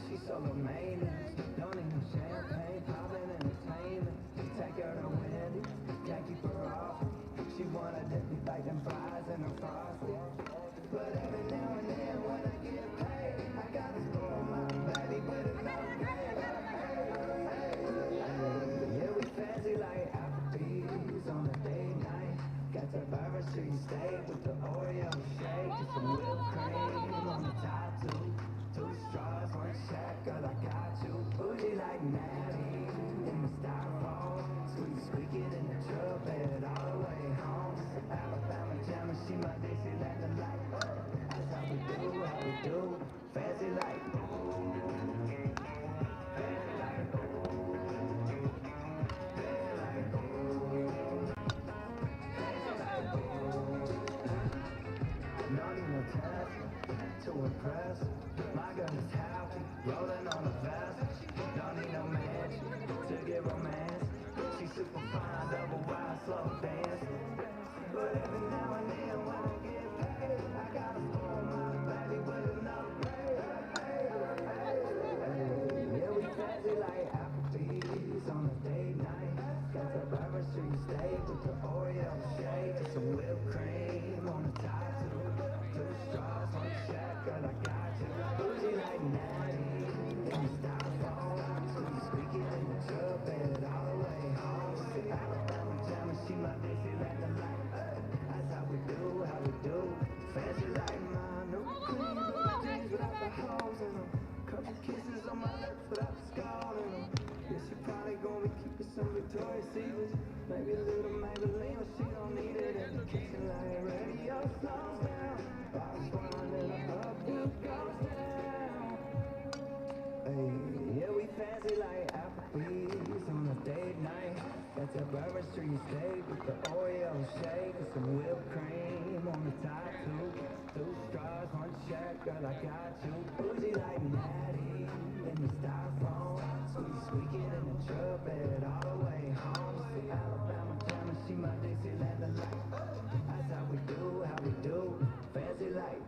She's so amazing. Don't need no champagne, poppin' entertainment. Take her to Wendy's, can't keep her off. She wanna dip me like them fries in her frosty. But every now and then when I get paid, I gotta spoil my baby with enough pay. Yeah, we fancy like Applebee's on a date night. Got that Bourbon Street steak with the Oreo shake and some whipped cream on the top too. Two straws, one shot, girl, I got you. Bougie like Natty in the styrofoam. Squeak, squeak it in the truck, bed all the way home. Alabama jammer, she my Dixieland delight. That's how we do, fancy like. Fancy like, no need no test to impress. My girl is happy, rolling on a vest. Don't need no match to get romance. She's super fine, double wide, slow dance. But every now and then when I get paid, I gotta spoil my baby with enough pay. Yeah, we fancy like Applebee's on a date night. Got the Bourbon Street steak with the Oreo shake and some whipped cream on the top too. Two straws, one shot, girl, I got you. Bougie like Natty in the styrofoam. Squeak, squeak it in the truck, bed all the way home. Alabama jammer, she my Dixieland delight. That's how we do, fancy like mine. No clean blue jeans without the holes in them. Couple kisses on my lips without the skull in them. Yeah, she probably gonna be keeping some Victoria's Secrets. Maybe a little Maybelline, but she don't need it in the kitchen like radio slows down. Bottles flying in the uphill goes down. Hey, yeah, we fancy like Applebee's on a date night. Got that Bourbon Street steak with the Oreo shake and some whipped cream on the top too. Two straws, one shot, girl, I got you. Bougie like Natty in the styrofoam. Squeak, squeak it in the truck, bed all the way home. Alabama jammer, she my Dixieland delight. That's how we do, fancy like.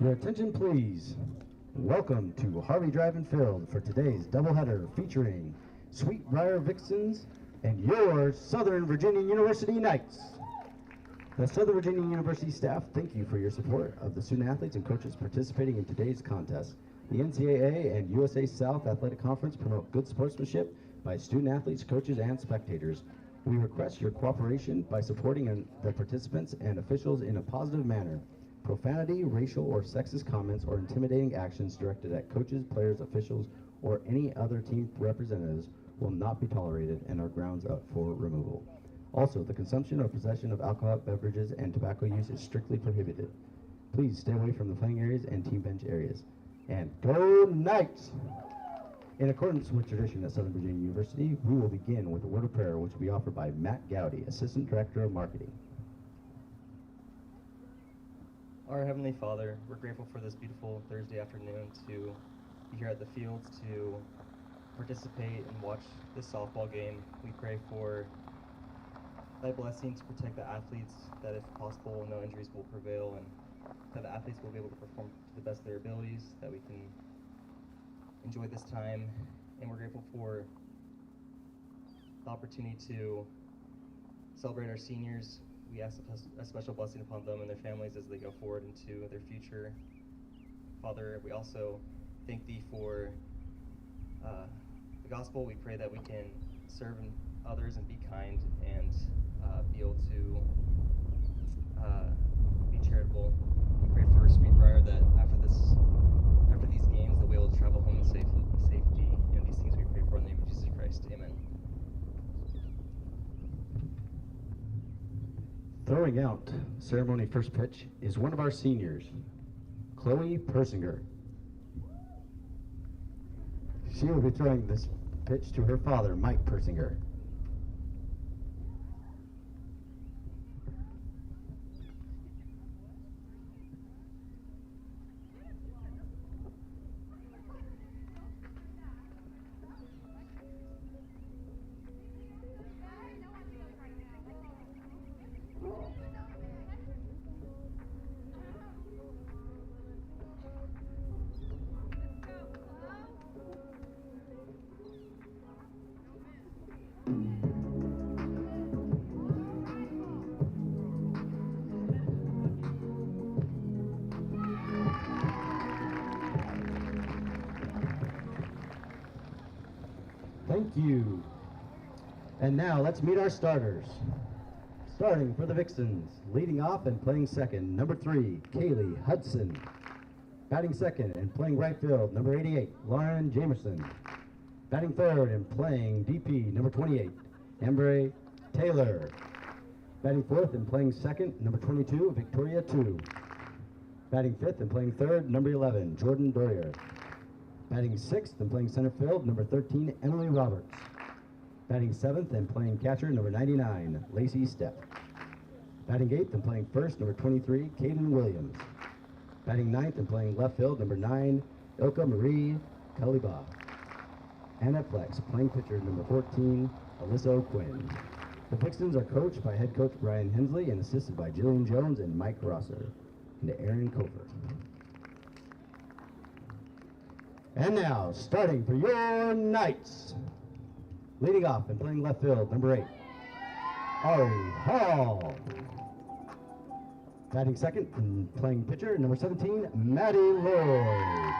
Your attention, please. Welcome to Harvey Drive-In Field for today's doubleheader featuring Sweet Briar Vixens and your Southern Virginia University Knights. The Southern Virginia University staff thank you for your support of the student athletes and coaches participating in today's contest. The NCAA and USA South Athletic Conference promote good sportsmanship by student athletes, coaches, and spectators. We request your cooperation by supporting the participants and officials in a positive manner. Profanity, racial, or sexist comments or intimidating actions directed at coaches, players, officials, or any other team representatives will not be tolerated and are grounds up for removal. Also, the consumption or possession of alcoholic beverages and tobacco use is strictly prohibited. Please stay away from the playing areas and team bench areas. And go Knights! In accordance with tradition at Southern Virginia University, we will begin with a word of prayer which will be offered by Matt Gowdy, Assistant Director of Marketing. Our Heavenly Father, we're grateful for this beautiful Thursday afternoon to be here at the fields to participate and watch this softball game. We pray for thy blessing to protect the athletes, that if possible no injuries will prevail, and that the athletes will be able to perform to the best of their abilities, that we can enjoy this time. And we're grateful for the opportunity to celebrate our seniors. We ask a special blessing upon them and their families as they go forward into their future. Father, we also thank thee for the gospel. We pray that we can serve others and be kind and be able to be charitable. We pray for Sweet Briar that after these games, they'll be able to travel home in safety. And these things we pray for in the name of Jesus Christ. Amen. Throwing out ceremony first pitch is one of our seniors, Chloe Persinger. She will be throwing this pitch to her father, Mike Persinger. Thank you. And now let's meet our starters. Starting for the Vixens, leading off and playing second, number 3, Kaylee Hudson. Batting second and playing right field, number 88, Lauren Jamerson. Batting third and playing DP, number 28, Embry Taylor. Batting fourth and playing second, number 22, Victoria Tu. Batting fifth and playing third, number 11, Jordan Dorier. Batting sixth and playing center field, number 13, Emily Roberts. Batting seventh and playing catcher, number 99, Lacey Stepp. Batting eighth and playing first, number 23, Caden Williams. Batting ninth and playing left field, number 9, Ilka Marie Kaliba. And at flex, playing pitcher, number 14, Alyssa O'Quinn. The Vixens are coached by head coach Brian Hensley and assisted by Jillian Jones and Mike Rosser and Aaron Kofer. And now, starting for your Knights. Leading off and playing left field, number 8, Ari Hall. Batting second and playing pitcher, number 17, Maddie Lloyd.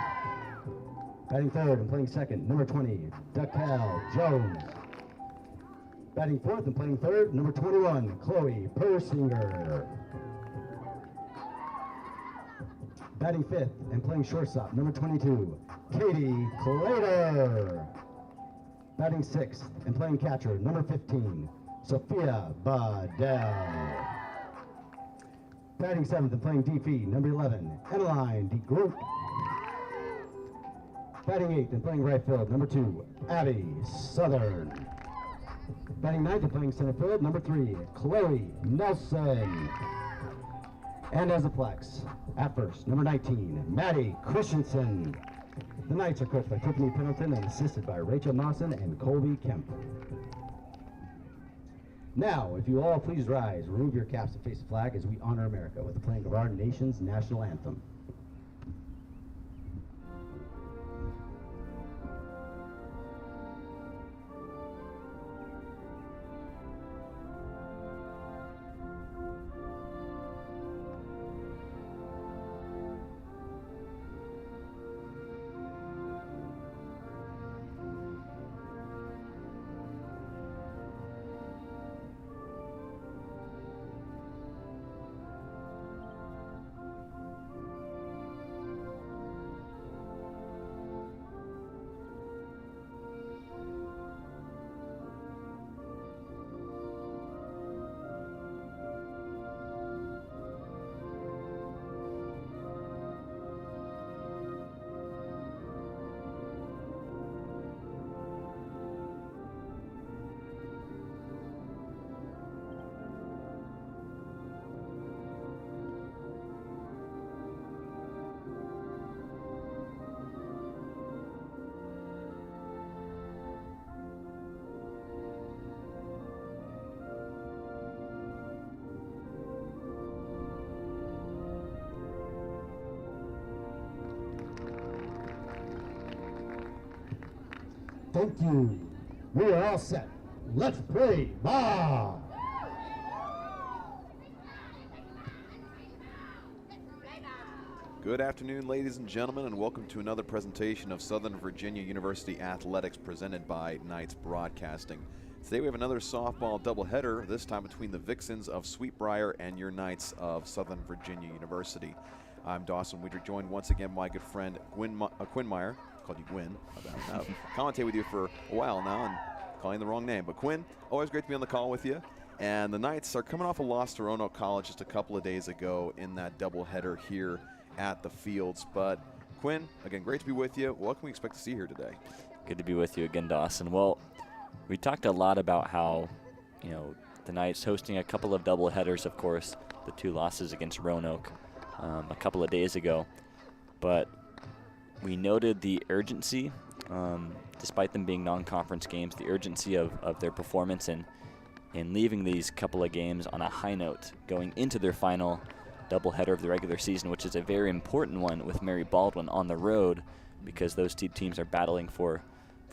Batting third and playing second, number 20, Dakel Jones. Batting fourth and playing third, number 21, Chloe Persinger. Batting fifth and playing shortstop, number 22, Katie Clater. Batting sixth and playing catcher, number 15, Sophia Badell. Batting seventh and playing DP, number 11, Emmeline DeGroot. Batting eighth and playing right field, number 2, Abby Southern. Batting ninth and playing center field, number 3, Chloe Nelson. And as a flex, at first, number 19, Maddie Christensen. The Knights are coached by Tiffany Pendleton and assisted by Rachel Mawson and Colby Kemp. Now, if you all please rise, remove your caps and face the flag as we honor America with the playing of our nation's national anthem. Thank you. We are all set. Let's play ball. Good afternoon, ladies and gentlemen, and welcome to another presentation of Southern Virginia University Athletics presented by Knights Broadcasting. Today we have another softball doubleheader, this time between the Vixens of Sweet Briar and your Knights of Southern Virginia University. I'm Dawson Weidrich, joined once again by my good friend Quinn Meyer. Called you Gwyn. I've commentated with you for a while now and calling the wrong name. But Quinn, always great to be on the call with you. And the Knights are coming off a loss to Roanoke College just a couple of days ago in that doubleheader here at the Fields. But Quinn, again, great to be with you. What can we expect to see here today? Good to be with you again, Dawson. Well, we talked a lot about how, the Knights hosting a couple of doubleheaders, of course, the two losses against Roanoke a couple of days ago. But we noted the urgency, despite them being non-conference games, the urgency of their performance in leaving these couple of games on a high note, going into their final doubleheader of the regular season, which is a very important one with Mary Baldwin on the road, because those two teams are battling for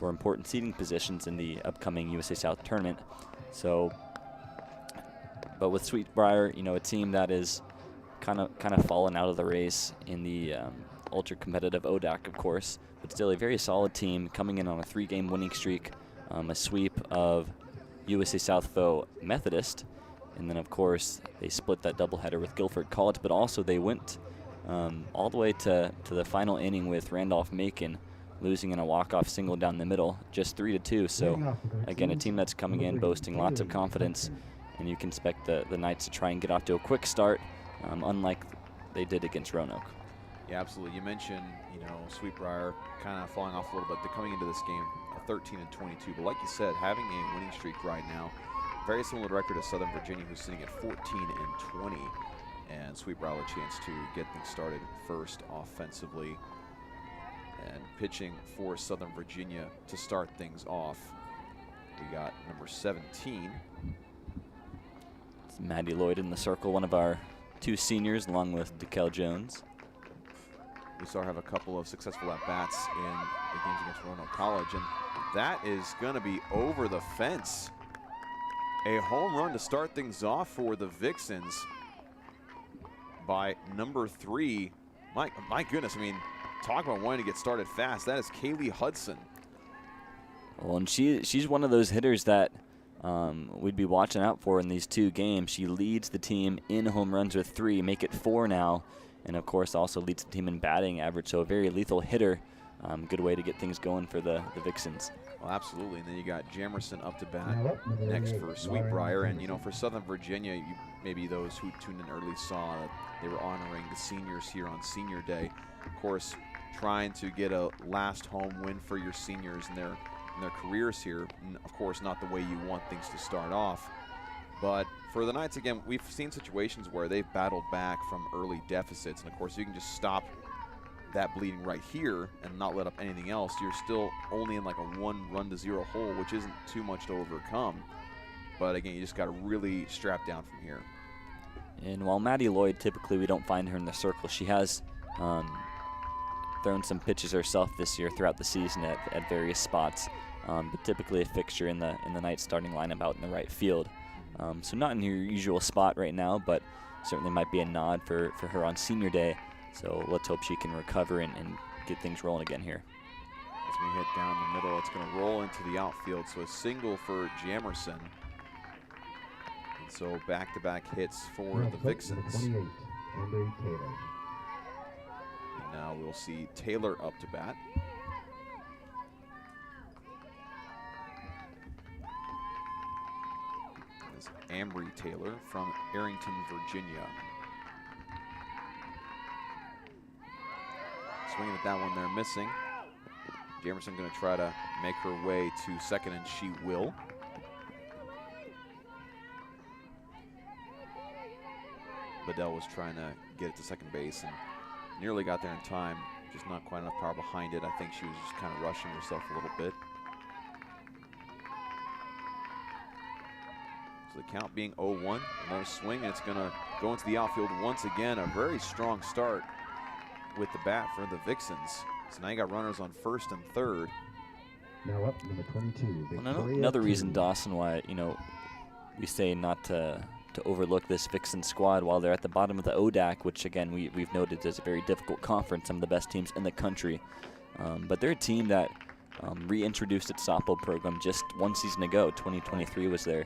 important seeding positions in the upcoming USA South tournament. So, but with Sweet Briar, a team that is kind of fallen out of the race in the ultra competitive ODAC, of course, but still a very solid team coming in on a 3-game winning streak, a sweep of USA South foe Methodist, and then of course they split that doubleheader with Guilford College, but also they went all the way to the final inning with Randolph-Macon, losing in a walk-off single down the middle, just 3-2. So again, a team that's coming in boasting lots of confidence, and you can expect the Knights to try and get off to a quick start, unlike they did against Roanoke. Yeah, absolutely. You mentioned, Sweet Briar kind of falling off a little bit. They're coming into this game 13-22. But like you said, having a winning streak right now, very similar record to Southern Virginia, who's sitting at 14-20. And Sweet Briar a chance to get things started first offensively. And pitching for Southern Virginia to start things off, we got number 17. It's Maddie Lloyd in the circle, one of our two seniors, along with DeKel Jones. We saw her have a couple of successful at-bats in the games against Roanoke College, and that is going to be over the fence. A home run to start things off for the Vixens by number 3. My goodness, talk about wanting to get started fast. That is Kaylee Hudson. Well, and she's one of those hitters that we'd be watching out for in these two games. She leads the team in home runs with 3, make it 4 now. And, of course, also leads the team in batting average. So a very lethal hitter. Good way to get things going for the Vixens. Well, absolutely. And then you got Jamerson up to bat next for Sweet Briar. And, for Southern Virginia, maybe those who tuned in early saw that they were honoring the seniors here on Senior Day. Of course, trying to get a last home win for your seniors in their careers here. And, of course, not the way you want things to start off. But for the Knights, again, we've seen situations where they've battled back from early deficits. And, of course, you can just stop that bleeding right here and not let up anything else. You're still only in like a 1-run-to-0 hole, which isn't too much to overcome. But, again, you just got to really strap down from here. And while Maddie Lloyd, typically we don't find her in the circle, she has thrown some pitches herself this year throughout the season at various spots. But typically a fixture in the Knights starting lineup out in the right field. So not in your usual spot right now, but certainly might be a nod for her on Senior Day. So let's hope she can recover and get things rolling again here. It's going to hit down the middle. It's going to roll into the outfield. So a single for Jamerson. And so back-to-back hits for the Vixens. 28, Amber Taylor. And now we'll see Taylor up to bat. Ambry Taylor from Arrington, Virginia. Swinging at that one there, missing. Jamerson going to try to make her way to second, and she will. Bedell was trying to get it to second base and nearly got there in time. Just not quite enough power behind it. I think she was just kind of rushing herself a little bit. So the count being 0-1, another swing, and it's going to go into the outfield once again. A very strong start with the bat for the Vixens. So now you got runners on first and third. Now up, number 22, Victoria Another reason, 2. Dawson, why, we say not to overlook this Vixen squad while they're at the bottom of the ODAC, which, again, we've noted is a very difficult conference, some of the best teams in the country. But they're a team that reintroduced its softball program just one season ago. 2023 was their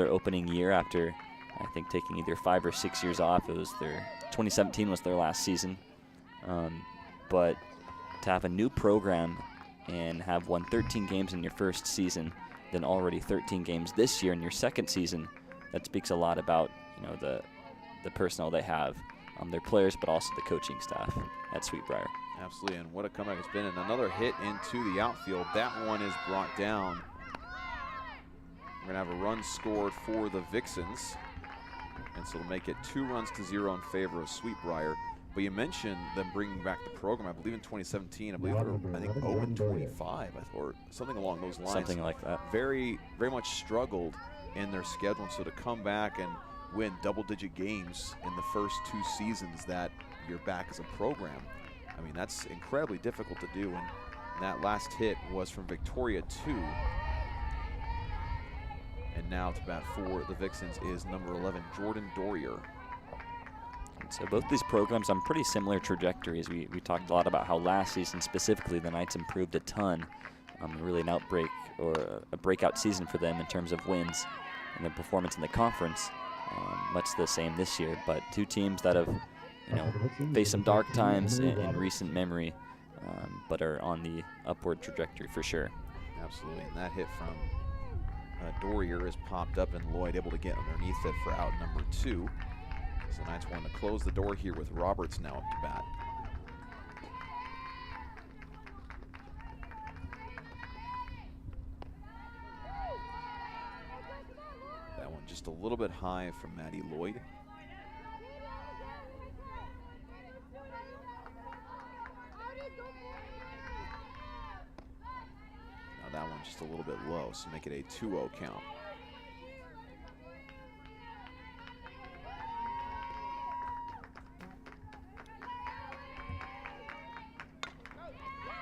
opening year after, I think, taking either 5 or 6 years off. 2017 was their last season. But to have a new program and have won 13 games in your first season, then already 13 games this year in your second season, that speaks a lot about the personnel they have, their players, but also the coaching staff at Sweet Briar. Absolutely, and what a comeback it's been. And another hit into the outfield. That one is brought down. We're going to have a run scored for the Vixens. And so it'll make it 2-0 in favor of Sweet Briar. But you mentioned them bringing back the program. I believe in 2017, I believe they were, 0-25 or something along those lines. Something like that. Very, very much struggled in their schedule. And so to come back and win double-digit games in the first 2 seasons that you're back as a program, I mean, that's incredibly difficult to do. And that last hit was from Victoria 2. And now to bat for the Vixens is number 11, Jordan Dorier. So both these programs on pretty similar trajectories. We talked a lot about how last season specifically the Knights improved a ton. Really an outbreak or a breakout season for them in terms of wins and their performance in the conference. Much the same this year, but 2 teams that have faced some dark times in recent memory, but are on the upward trajectory for sure. Absolutely, and that hit from Dorier has popped up, and Lloyd able to get underneath it for out number 2. So the Knights want to close the door here with Roberts now up to bat. That one just a little bit high from Maddie Lloyd. Now that one's just a little bit low, so make it a 2-0 count.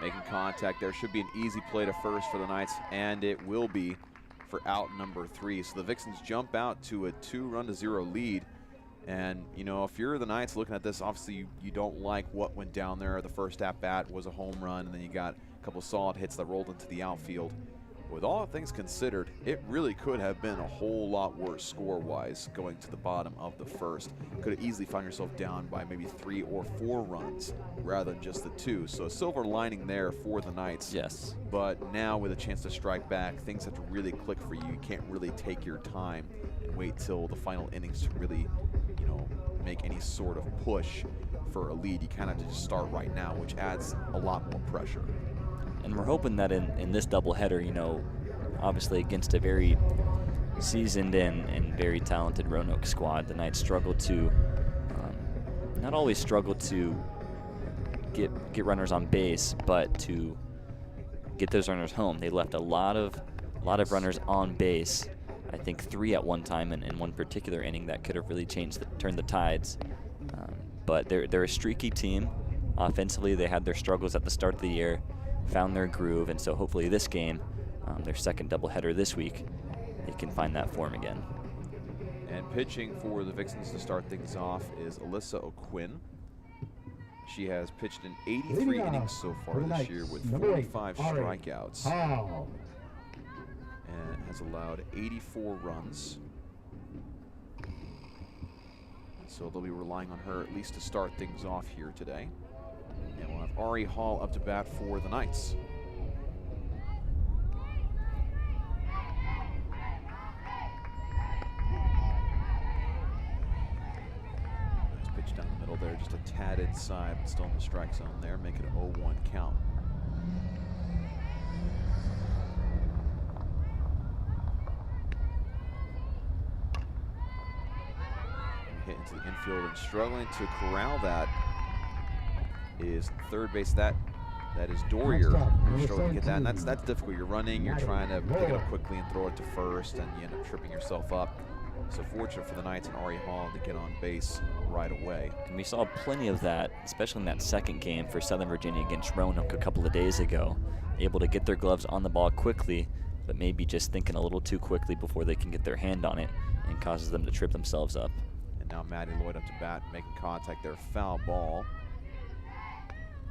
Making contact there. Should be an easy play to first for the Knights, and it will be for out number 3. So the Vixens jump out to a 2-0 lead. And, if you're the Knights looking at this, obviously you don't like what went down there. The first at-bat was a home run, and then you got a couple solid hits that rolled into the outfield. With all things considered, it really could have been a whole lot worse score-wise going to the bottom of the first. Could have easily found yourself down by maybe 3 or 4 runs rather than just the 2. So a silver lining there for the Knights. Yes. But now with a chance to strike back, things have to really click for you. You can't really take your time and wait till the final innings to really, make any sort of push for a lead. You kind of have to just start right now, which adds a lot more pressure. And we're hoping that in this doubleheader, obviously against a very seasoned and very talented Roanoke squad, the Knights struggled to, not always struggled to get runners on base, but to get those runners home. They left a lot of runners on base. I think 3 at one time in one particular inning that could have really turned the tides. But they're a streaky team. Offensively, they had their struggles at the start of the year, found their groove, and so hopefully this game, their second doubleheader this week, they can find that form again. And pitching for the Vixens to start things off is Alyssa O'Quinn. She has pitched in 83 innings so far this year with 45 strikeouts. And has allowed 84 runs. So they'll be relying on her at least to start things off here today. And we'll have Ari Hall up to bat for the Knights. Nice pitch down the middle there, just a tad inside, but still in the strike zone there. Make it an 0-1 count. Hit into the infield and struggling to corral that is third base. That is Dorier. You're struggling to get that, and that's difficult. You're running, you're trying to pick it up quickly and throw it to first, and you end up tripping yourself up. So fortunate for the Knights and Ari Hall to get on base right away. And we saw plenty of that, especially in that second game for Southern Virginia against Roanoke a couple of days ago. Able to get their gloves on the ball quickly, but maybe just thinking a little too quickly before they can get their hand on it, and causes them to trip themselves up. And now Maddie Lloyd up to bat, making contact there, foul ball.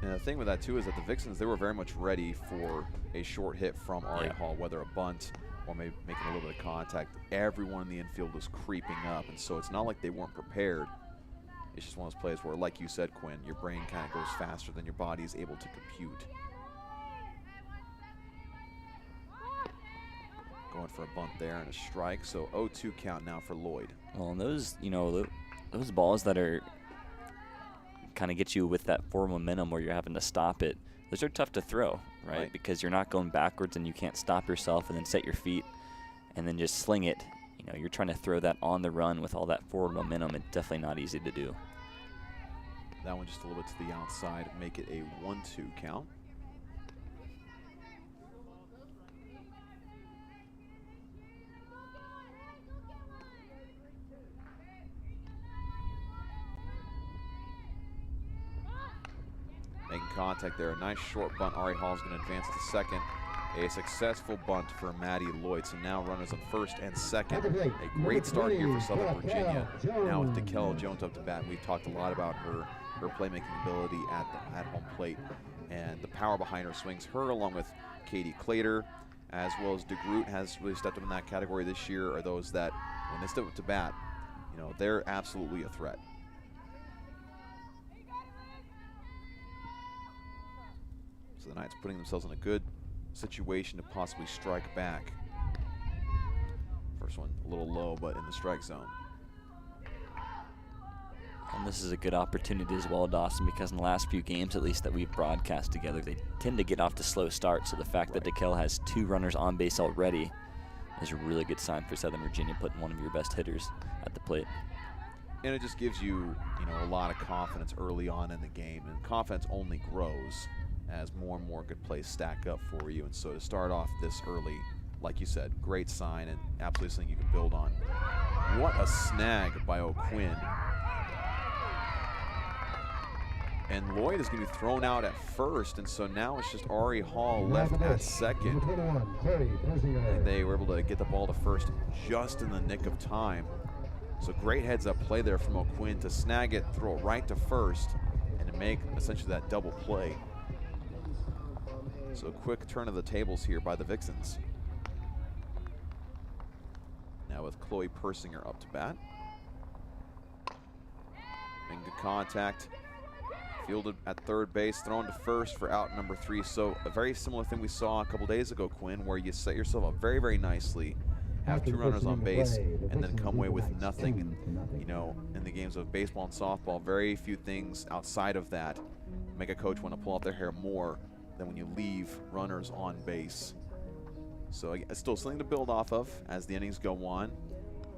And the thing with that too is that the Vixens, they were very much ready for a short hit from Ari Hall, whether a bunt or maybe making a little bit of contact. Everyone in the infield was creeping up, and so it's not like they weren't prepared. It's just one of those plays where, like you said, Quinn, your brain kind of goes faster than your body is able to compute. Going for a bunt there and a strike, so 0-2 count now for Lloyd. Well, and those, those balls that are kind of get you with that forward momentum where you're having to stop it, those are tough to throw, right? Because you're not going backwards and you can't stop yourself and then set your feet and then just sling it. You're trying to throw that on the run with all that forward momentum. It's definitely not easy to do. That one just a little bit to the outside, make it a 1-2 count. Making contact there, a nice short bunt. Ari Hall's going to advance to second. A successful bunt for Maddie Lloyd. So now runners on first and second. A great start here for Southern Virginia. Now with DeKell Jones up to bat. We've talked a lot about her playmaking ability at home plate and the power behind her swings. Her, along with Katie Clater, as well as DeGroot, has really stepped up in that category this year, are those that, when they step up to bat, they're absolutely a threat. So the Knights putting themselves in a good situation to possibly strike back. First one a little low, but in the strike zone. And this is a good opportunity as well, Dawson, because in the last few games, at least that we've broadcast together, they tend to get off to slow starts. So the fact that DeKell has 2 runners on base already is a really good sign for Southern Virginia, putting one of your best hitters at the plate. And it just gives you, a lot of confidence early on in the game, and confidence only grows as more and more good plays stack up for you. And so to start off this early, like you said, great sign and absolutely something you can build on. What a snag by O'Quinn. And Lloyd is going to be thrown out at first, and so now it's just Ari Hall left at second. And they were able to get the ball to first just in the nick of time. So great heads-up play there from O'Quinn to snag it, throw it right to first, and to make essentially that double play. So a quick turn of the tables here by the Vixens. Now with Chloe Persinger up to bat. Making good contact. Fielded at third base, thrown to first for out number 3. So a very similar thing we saw a couple days ago, Quinn, where you set yourself up very, very nicely, have 2 runners on base, and then come away with nothing. And, in the games of baseball and softball, very few things outside of that make a coach want to pull out their hair more than when you leave runners on base. So it's still something to build off of as the innings go on,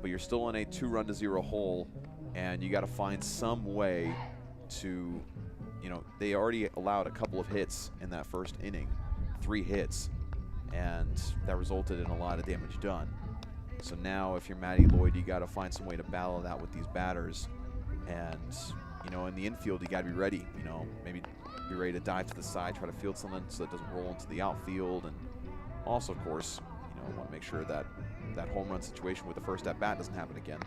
but you're still in a 2-run-to-0 hole, and you got to find some way to, they already allowed a couple of hits in that first inning, 3 hits, and that resulted in a lot of damage done. So now if you're Maddie Lloyd, you got to find some way to battle it out with these batters. And, in the infield, you got to be ready, maybe be ready to dive to the side, try to field something so it doesn't roll into the outfield. And also, of course, want to make sure that that home run situation with the first at bat doesn't happen again.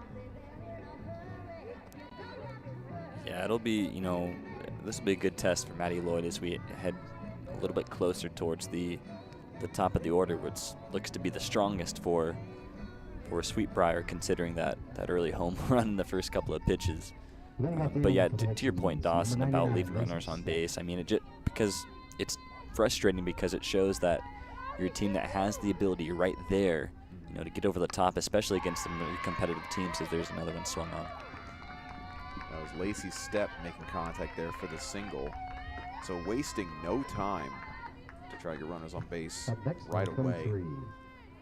Yeah, it'll be, this will be a good test for Maddie Lloyd as we head a little bit closer towards the top of the order, which looks to be the strongest for Sweet Briar, considering that early home run in the first couple of pitches. But yeah, to your point, Dawson, about leaving runners on base, I mean, because it's frustrating because it shows that you're a team that has the ability right there, to get over the top, especially against some really competitive teams if there's another one swung on. That was Lacey Stepp making contact there for the single. So wasting no time to try to get runners on base right away.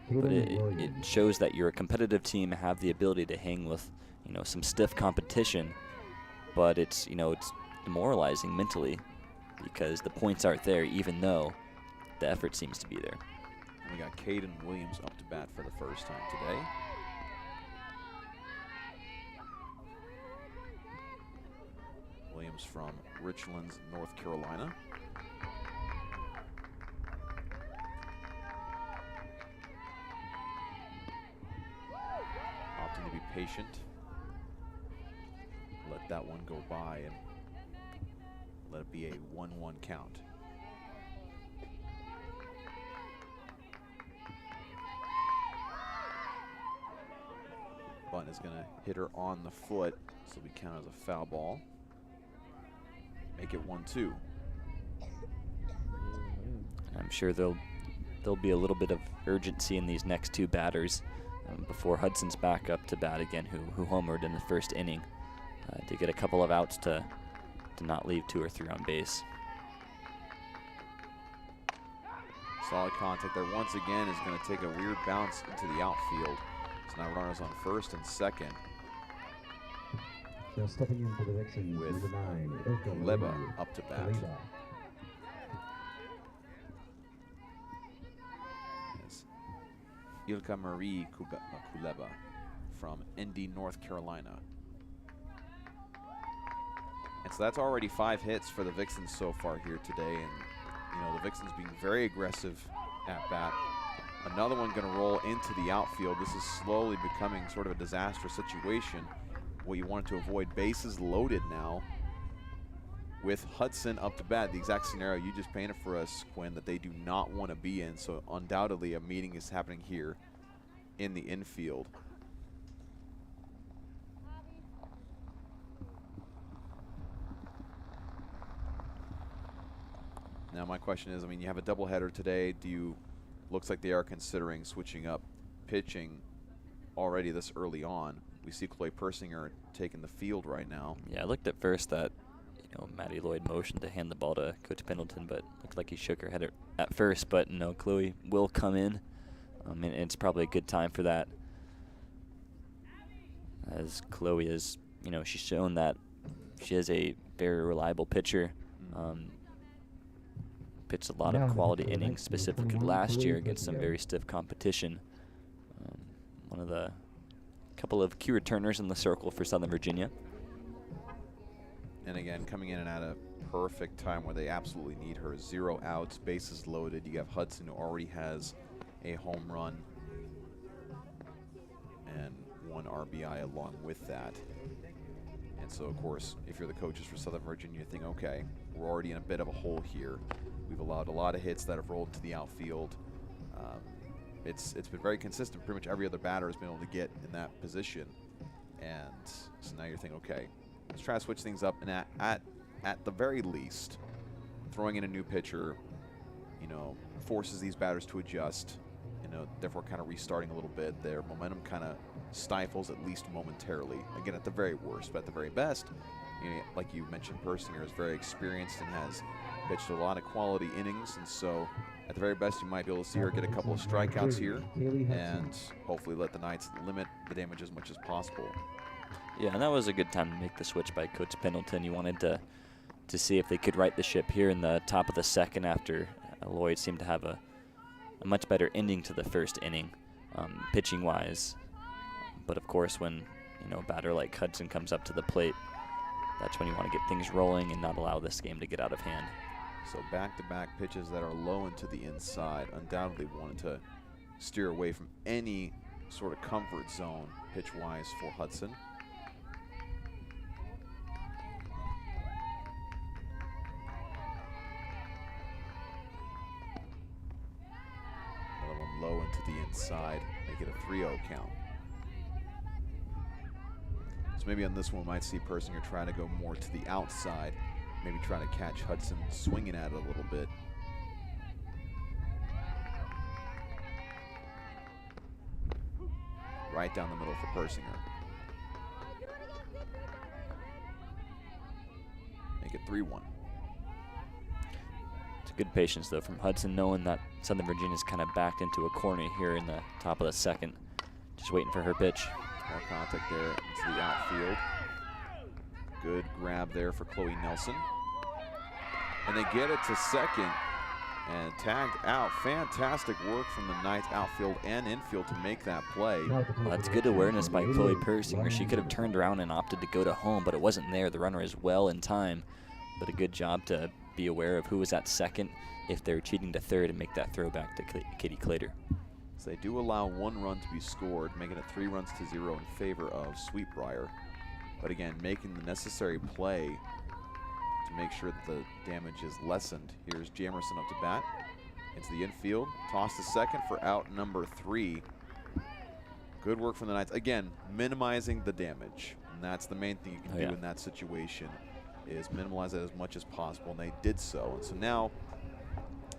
But it shows that you're a competitive team, have the ability to hang with, some stiff competition. But it's, it's demoralizing mentally because the points aren't there, even though the effort seems to be there. We got Caden Williams up to bat for the first time today. comes from Richland, North Carolina. Opting to be patient. Let that one go by and let it be a 1-1 count. Button is going to hit her on the foot, so we count as a foul ball. Make it 1-2. I'm sure there'll be a little bit of urgency in these next two batters before Hudson's back up to bat again, who homered in the first inning, to get a couple of outs to not leave 2 or 3 on base. Solid contact there once again is going to take a weird bounce into the outfield. So now runners on first and second. So stepping in for the Vixens with number 9, Kuleba up to bat. Yes. Ilka Marie Kuleba from Indy, North Carolina. And so that's already 5 hits for the Vixens so far here today. And, you know, the Vixens being very aggressive at bat. Another one going to roll into the outfield. This is slowly becoming sort of a disastrous situation. What you wanted to avoid, bases loaded now with Hudson up to bat. The exact scenario you just painted for us, Quinn, that they do not want to be in. So undoubtedly a meeting is happening here in the infield. Now my question is, I mean, you have a doubleheader today. Looks like they are considering switching up pitching already this early on. We see Chloe Persinger taking the field right now. Yeah, I looked at first that, Maddie Lloyd motioned to hand the ball to Coach Pendleton, but looked like he shook her head at first. But no, Chloe will come in, and it's probably a good time for that, as Chloe is, she's shown that she is a very reliable pitcher. Pitched a lot of quality innings, specifically last year against some very stiff competition. One of the couple of key returners in the circle for Southern Virginia. And again, coming in and at a perfect time where they absolutely need her. 0 outs, bases loaded. You have Hudson, who already has a home run and 1 RBI along with that. And so, of course, if you're the coaches for Southern Virginia, you think, okay, we're already in a bit of a hole here. We've allowed a lot of hits that have rolled to the outfield. It's been very consistent. Pretty much every other batter has been able to get in that position. And so now you're thinking, okay, let's try to switch things up. And at the very least, throwing in a new pitcher, forces these batters to adjust. Therefore kind of restarting a little bit. Their momentum kind of stifles at least momentarily. Again, at the very worst, but at the very best, like you mentioned, Persinger is very experienced and has pitched a lot of quality innings, and so at the very best you might be able to see her get a couple of strikeouts here and hopefully let the Knights limit the damage as much as possible. Yeah, and that was a good time to make the switch by Coach Pendleton. You wanted to see if they could right the ship here in the top of the second after Lloyd seemed to have a much better ending to the first inning, pitching-wise. But of course, when a batter like Hudson comes up to the plate, that's when you want to get things rolling and not allow this game to get out of hand. So back-to-back pitches that are low and to the inside. Undoubtedly wanted to steer away from any sort of comfort zone pitch-wise for Hudson. Another one low and to the inside. Make it a 3-0 count. So maybe on this one we might see Persinger trying to go more to the outside. Maybe trying to catch Hudson swinging at it a little bit. Right down the middle for Persinger. Make it 3-1. It's good patience, though, from Hudson, knowing that Southern Virginia's kind of backed into a corner here in the top of the second. Just waiting for her pitch. More contact there into the outfield. Good grab there for Chloe Nelson. And they get it to second. and tagged out. Fantastic work from the Knights outfield and infield to make that play. Well, that's good awareness by Chloe Persinger. She could have turned around and opted to go to home, but it wasn't there. The runner is well in time, but a good job to be aware of who was at second if they're cheating to third and make that throw back to Katie Clater. So they do allow 1 run to be scored, making it 3 runs to 0 in favor of Sweet Briar. But again, making the necessary play to make sure that the damage is lessened. Here's Jamerson up to bat. Into the infield, toss to second for out number 3. Good work from the Knights. Again, minimizing the damage. And that's the main thing you can do in that situation, is minimize it as much as possible, and they did so. And so now,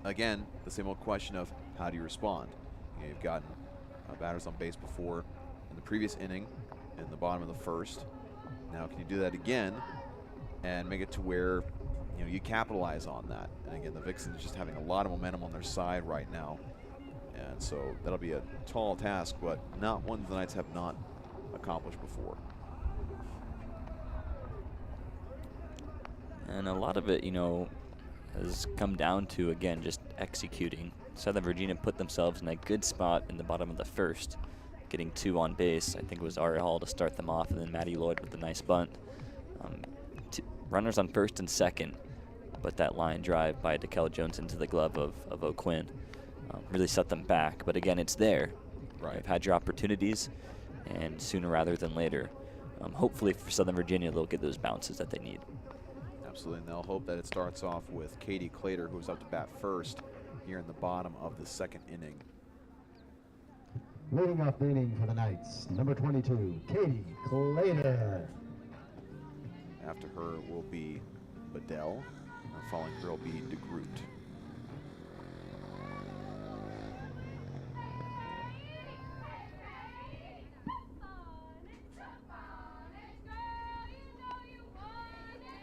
again, the same old question of how do you respond? You've gotten batters on base before in the previous inning in the bottom of the first. Now can you do that again and make it to where you capitalize on that? And again, the Vixens just having a lot of momentum on their side right now. And so that'll be a tall task, but not one the Knights have not accomplished before. And a lot of it, has come down to, again, just executing. Southern Virginia put themselves in a good spot in the bottom of the first, getting 2 on base. I think it was Ari Hall to start them off, and then Maddie Lloyd with a nice bunt. Runners on first and second, but that line drive by DeKel Jones into the glove of O'Quinn really set them back. But again, it's there. Right. You've had your opportunities, and sooner rather than later. Hopefully for Southern Virginia, they'll get those bounces that they need. Absolutely, and they'll hope that it starts off with Katie Clater, who's up to bat first here in the bottom of the second inning. Leading off the inning for the Knights, number 22, Katie Clater. After her will be Bedell, and following her will be DeGroot.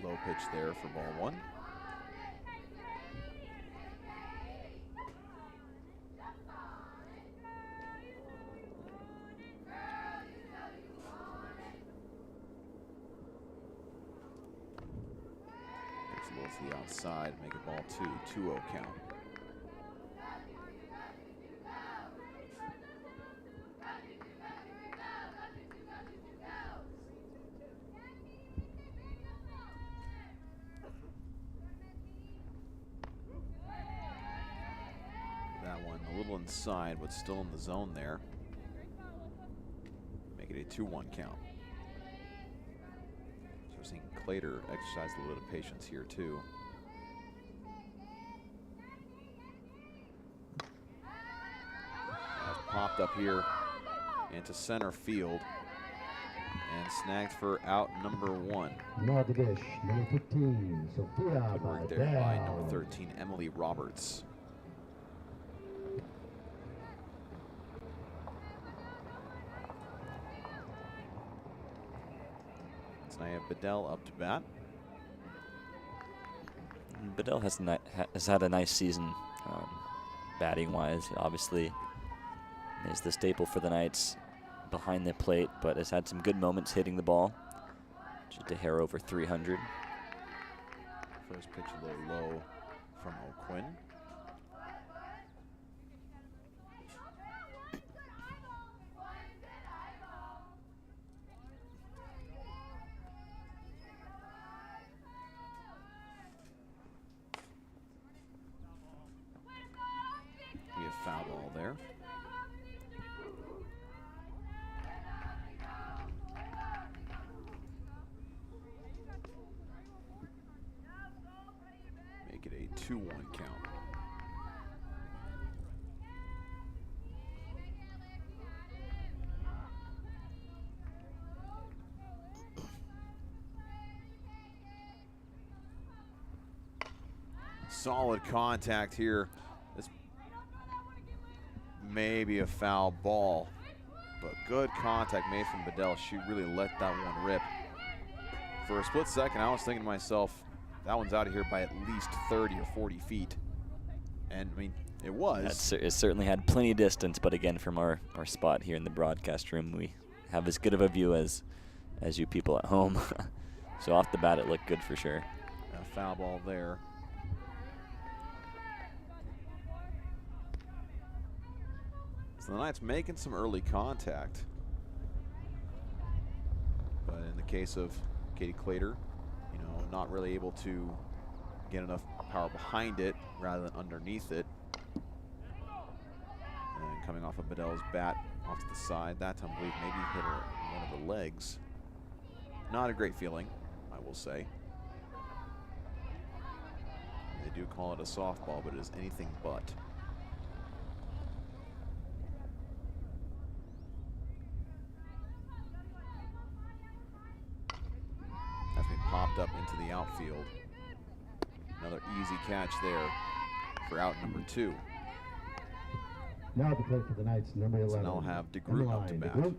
Low pitch there for ball 1. It's a little to the outside, make it ball 2, 2-0 count. A little inside, but still in the zone there. Make it a 2-1 count. So we're seeing Clater exercise a little bit of patience here too. That's popped up here into center field and snagged for out number 1. Now the dish, number 15, Sophia Good work there by number 13, Emily Roberts. I have Bedell up to bat. Bedell has had a nice season batting-wise. Obviously, is the staple for the Knights behind the plate, but has had some good moments hitting the ball. Just a hair over 300. First pitch a little low from O'Quinn. Foul ball there. Make it a 2-1 count. Solid contact here. This maybe a foul ball, but good contact made from Bedell. She really let that one rip. For a split second, I was thinking to myself, that one's out of here by at least 30 or 40 feet. And I mean, it was. It certainly had plenty of distance, but again, from our spot here in the broadcast room, we have as good of a view as you people at home. So off the bat, it looked good for sure. A foul ball there. So the Knights making some early contact. But in the case of Katie Clater, you know, not really able to get enough power behind it rather than underneath it. And coming off of Bedell's bat off to the side, that time I believe maybe hit her in one of the legs. Not a great feeling, I will say. They do call it a softball, but it is anything but. That's been popped up into the outfield. Another easy catch there for out number 2. Now at the plate for the Knights, number 11. So now I'll have DeGroot up to bat. DeGroot.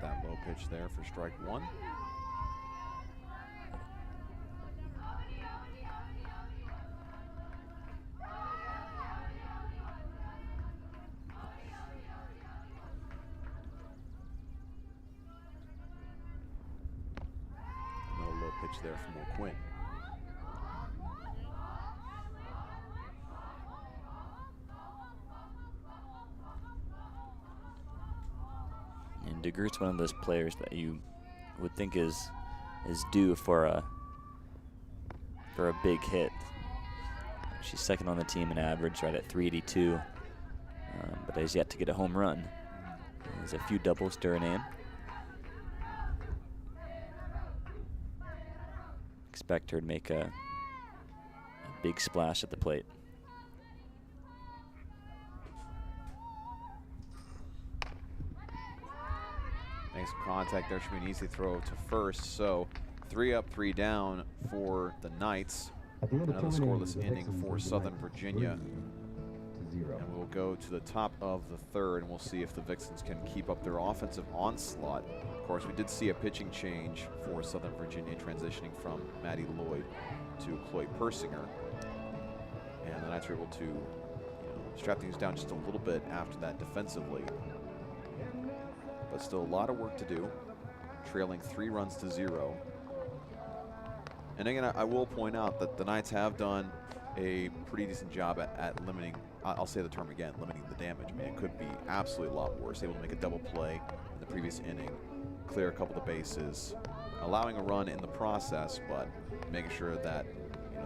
That low pitch there for strike 1. Another low pitch there from O'Quinn. And DeGroot's one of those players that you would think is due for a big hit. She's second on the team in average, right at 382, but has yet to get a home run. There's a few doubles to her name. Expect her to make a big splash at the plate. Makes some contact there. Should be an easy throw to first. So 3 up, 3 down for the Knights. Another scoreless inning for Southern Virginia. And we'll go to the top of the 3rd, and we'll see if the Vixens can keep up their offensive onslaught. Of course, we did see a pitching change for Southern Virginia, transitioning from Maddie Lloyd to Chloe Persinger. And the Knights were able to strap things down just a little bit after that defensively. But still a lot of work to do, trailing 3 runs to 0. And again, I will point out that the Knights have done a pretty decent job at limiting, I'll say the term again, limiting the damage. I mean, it could be absolutely a lot worse. Able to make a double play in the previous inning, clear a couple of bases, allowing a run in the process, but making sure that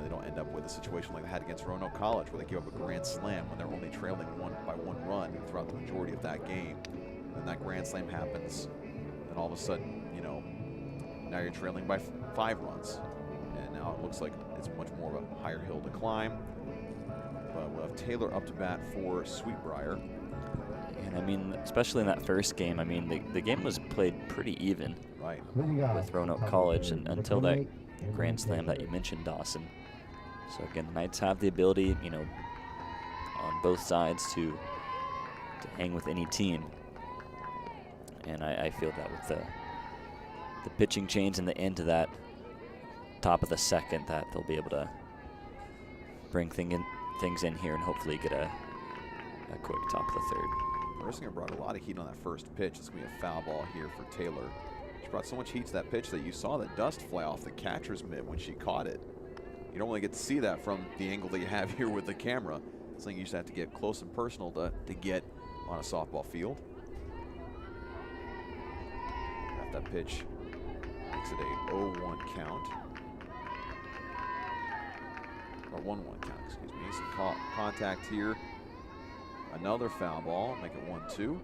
they don't end up with a situation like they had against Roanoke College, where they gave up a grand slam when they're only trailing by 1 run throughout the majority of that game. And that grand slam happens, and all of a sudden, now you're trailing by 5 runs. And now it looks like it's much more of a higher hill to climb. But we'll have Taylor up to bat for Sweet Briar. And I mean, especially in that first game, I mean, the game was played pretty even. Right. With Roanoke College until that grand slam that you mentioned, Dawson. So again, the Knights have the ability, on both sides to hang with any team. And I feel that with the pitching change in the end to that top of the 2nd, that they'll be able to bring things in here and hopefully get a quick top of the 3rd. Persinger brought a lot of heat on that first pitch. It's going to be a foul ball here for Taylor. She brought so much heat to that pitch that you saw the dust fly off the catcher's mitt when she caught it. You don't really get to see that from the angle that you have here with the camera. It's something you just have to get close and personal to get on a softball field. That pitch makes it a 0-1 count. Or 1-1 count, excuse me. Some contact here. Another foul ball, make it 1-2.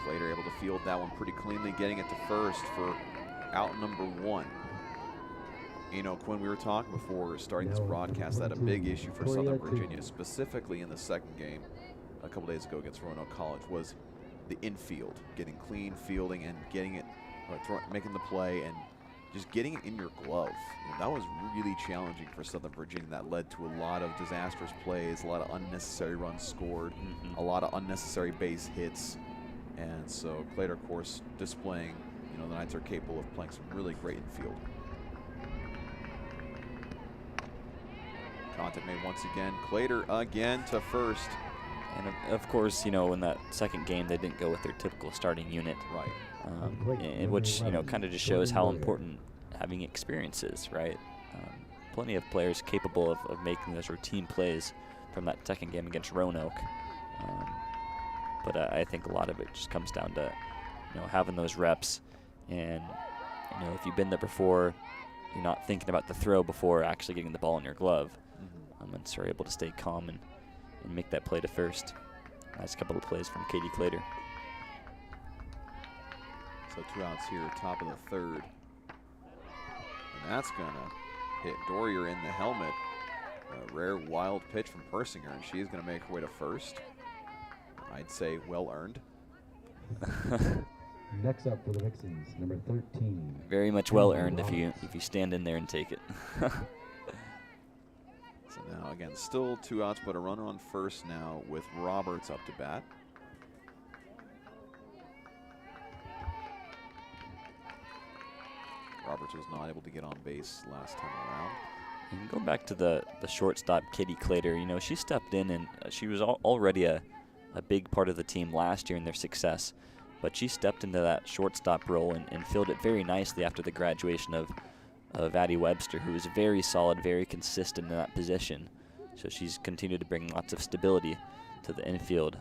Clater able to field that one pretty cleanly, getting it to first for out number 1. Quinn, we were talking before starting this broadcast that a big issue for Southern Virginia, specifically in the 2nd game a couple days ago against Roanoke College, was the infield, getting clean fielding and getting it making the play and just getting it in your glove. You know, that was really challenging for Southern Virginia. That led to a lot of disastrous plays, a lot of unnecessary runs scored, a lot of unnecessary base hits. And so Clater, of course, displaying, you know, the Knights are capable of playing some really great infield. Contact made once again. Clater again to first. And of course, you know, in that second game, they didn't go with their typical starting unit. Right. Which, you know, kind of just shows how important having experience is, right? Plenty of players capable of making those routine plays from that second game against Roanoke. But I think a lot of it just comes down to, you know, having those reps. And, you know, if you've been there before, you're not thinking about the throw before actually getting the ball in your glove. And so you're able to stay calm and make that play to first. Nice couple of plays from Katie Clater. So 2 outs here, top of the third. And that's going to hit Dorier in the helmet. A rare wild pitch from Persinger, and she's going to make her way to first. I'd say well earned. Next up for the Vixens, number 13. Very much well earned if you stand in there and take it. So now again, still 2 outs, but a runner on first now with Roberts up to bat. Roberts was not able to get on base last time around. And going back to the shortstop, Katie Clater, you know, she stepped in and she was already a big part of the team last year in their success. But she stepped into that shortstop role and filled it very nicely after the graduation of Addie Webster, who was very solid, very consistent in that position. So she's continued to bring lots of stability to the infield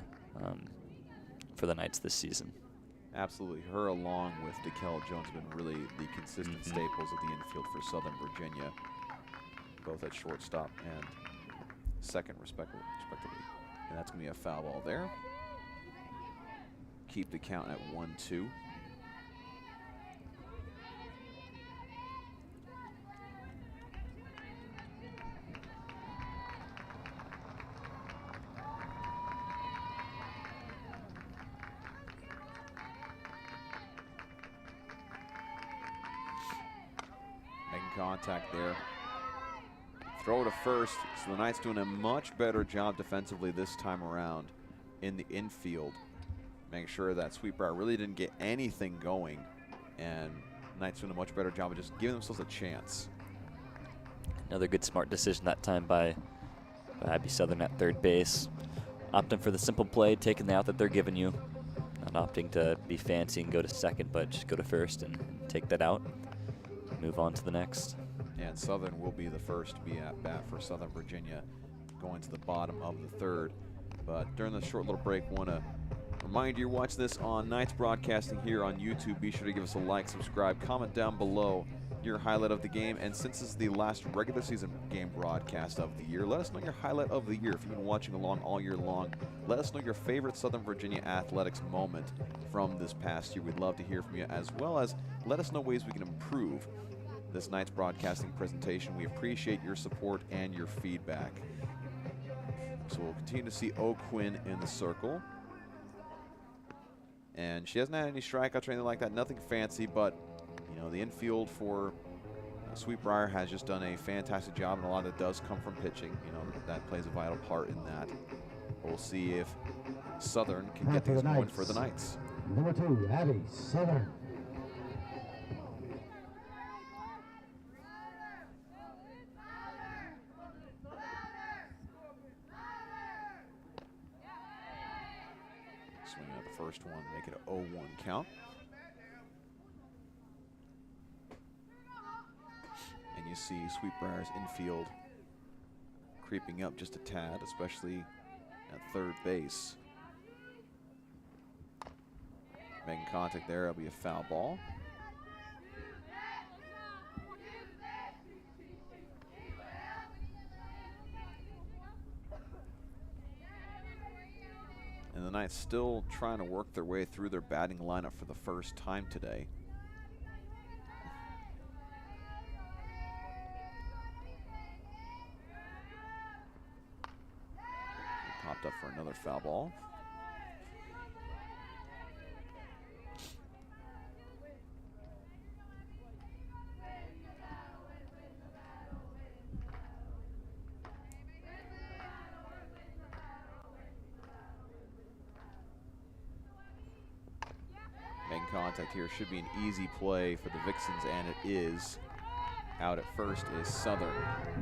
for the Knights this season. Absolutely. Her along with DeKel Jones have been really the consistent staples of the infield for Southern Virginia, both at shortstop and second respectively. And that's going to be a foul ball there. Keep the count at 1-2. Making contact there. Throw to first. So the Knights doing a much better job defensively this time around in the infield. Making sure that Sweet Briar really didn't get anything going. And Knights doing a much better job of just giving themselves a chance. Another good smart decision that time by Abby Southern at third base. Opting for the simple play, taking the out that they're giving you. Not opting to be fancy and go to second, but just go to first and take that out. Move on to the next. And Southern will be the first to be at bat for Southern Virginia, going to the bottom of the third. But during this short little break, want to remind you, you're watching this on Knights Broadcasting here on YouTube. Be sure to give us a like, subscribe, comment down below your highlight of the game. And since this is the last regular season game broadcast of the year, let us know your highlight of the year. If you've been watching along all year long, let us know your favorite Southern Virginia athletics moment from this past year. We'd love to hear from you, as well as let us know ways we can improve this Knights Broadcasting presentation. We appreciate your support and your feedback. So we'll continue to see O'Quinn in the circle. And she hasn't had any strikeouts or anything like that, nothing fancy, but you know, the infield for Sweet Briar has just done a fantastic job, and a lot of it does come from pitching. You know, that plays a vital part in that. We'll see if Southern can get things going for the Knights. Number 2, Abby Southern. Swinging at the first one, make it an 0-1 count. And you see Sweet Briar's infield creeping up just a tad, especially at third base. Making contact there, it'll be a foul ball. And the Knights still trying to work their way through their batting lineup for the first time today. Popped up for another foul ball. making contact here. Should be an easy play for the Vixens, and it is. Out at first is Southern.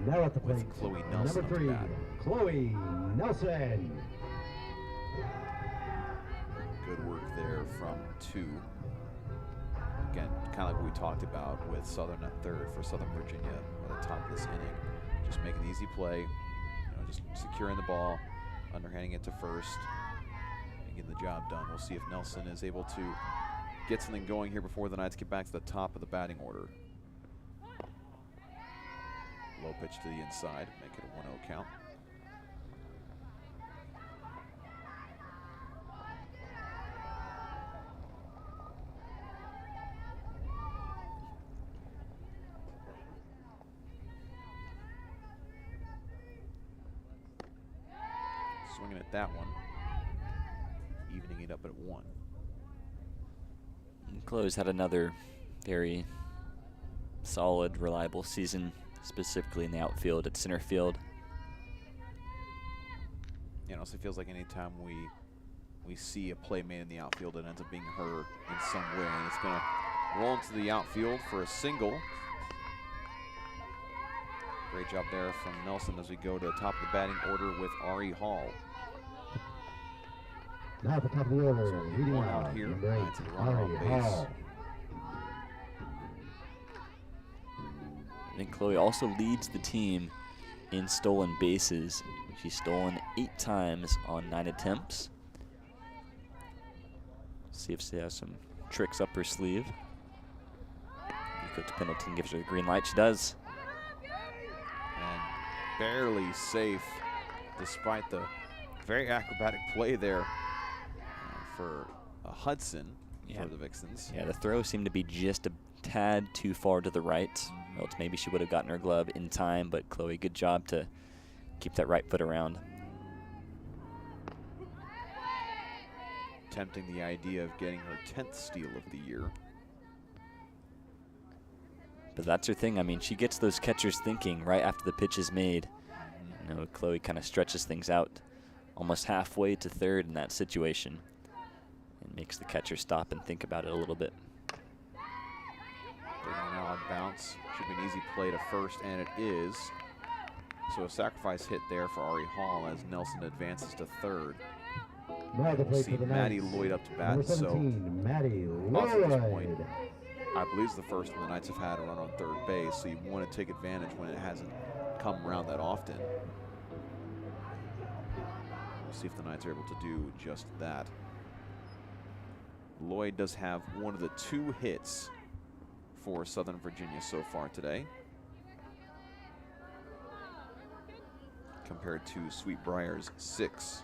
Now at the with plate, Chloe Nelson number up to 3, bat. Chloe Nelson. Good work there from 2. Again, kind of like we talked about with Southern at third for Southern Virginia at the top of this inning. Just make an easy play, just securing the ball, underhanding it to first, and getting the job done. We'll see if Nelson is able to get something going here before the Knights get back to the top of the batting order. Low pitch to the inside, make it a 1-0 count. Swinging at that one, evening it up at 1. Chloe's had another very solid, reliable season, specifically in the outfield at center field. It also feels like anytime we see a play made in the outfield, it ends up being her in some way. And it's going to roll into the outfield for a single. Great job there from Nelson as we go to the top of the batting order with Ari Hall. Now at the top of the order, So leading one out, out here, number 8, Knights have a runner on Ari base. Hall. I think Chloe also leads the team in stolen bases. She's stolen 8 times on 9 attempts. See if she has some tricks up her sleeve. Coach Pendleton gives her the green light. She does. And barely safe despite the very acrobatic play there for Hudson for the Vixens. Yeah, the throw seemed to be just a tad too far to the right. Else maybe she would have gotten her glove in time, but Chloe, good job to keep that right foot around. Tempting the idea of getting her 10th steal of the year. But that's her thing. I mean, she gets those catchers thinking right after the pitch is made. You know, Chloe kind of stretches things out almost halfway to third in that situation and makes the catcher stop and think about it a little bit. Taking an odd bounce. Should be an easy play to first, and it is. So a sacrifice hit there for Ari Hall as Nelson advances to third. Now at the We'll plate see for the Maddie Knights, Lloyd up to bat. number So 17, Maddie also at this point, Lloyd. I believe it's the first one the Knights have had a run on third base, so you want to take advantage when it hasn't come around that often. We'll see if the Knights are able to do just that. Lloyd does have one of the 2 hits for Southern Virginia so far today, compared to Sweet Briar's 6.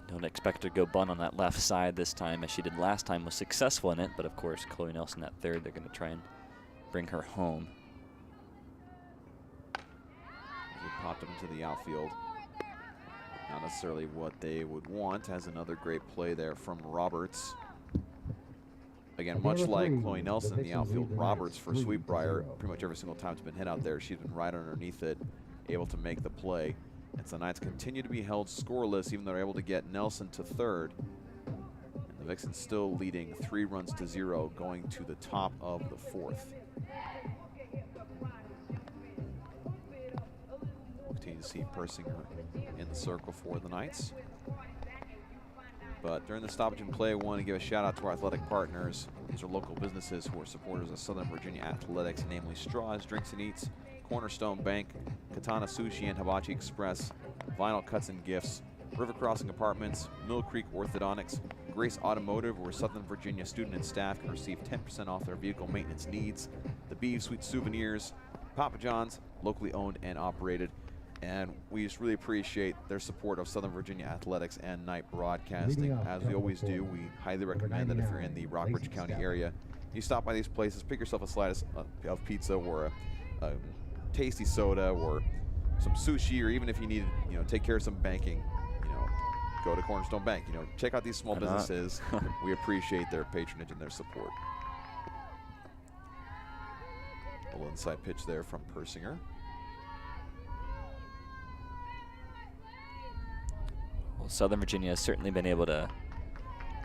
Don't expect her to go bunt on that left side this time, as she did last time, was successful in it. But of course, Chloe Nelson at third, they're going to try and bring her home. He popped up into the outfield. Not necessarily what they would want. Has another great play there from Roberts. Again, much like Chloe Nelson in the outfield, Roberts for Sweet Briar, pretty much every single time it's been hit out there, she's been right underneath it, able to make the play. And so the Knights continue to be held scoreless, even though they're able to get Nelson to third. And the Vixens still leading 3-0 going to the top of the 4th. We'll continue to see Persinger in the circle for the Knights. But during the stoppage and play, I want to give a shout out to our athletic partners. These are local businesses who are supporters of Southern Virginia Athletics, namely Straws, Drinks and Eats, Cornerstone Bank, Katana Sushi and Hibachi Express, Vinyl Cuts and Gifts, River Crossing Apartments, Mill Creek Orthodontics, Grace Automotive, where Southern Virginia student and staff can receive 10% off their vehicle maintenance needs, the Beeve Sweet Souvenirs, Papa John's, locally owned and operated. And we just really appreciate their support of Southern Virginia Athletics and Night Broadcasting. As we always do, we highly recommend that if you're in the Rockbridge County area, you stop by these places, pick yourself a slice of pizza or a tasty soda or some sushi, or even if you need to, take care of some banking, go to Cornerstone Bank. Check out these small businesses. We appreciate their patronage and their support. A little inside pitch there from Persinger. Well, Southern Virginia has certainly been able to,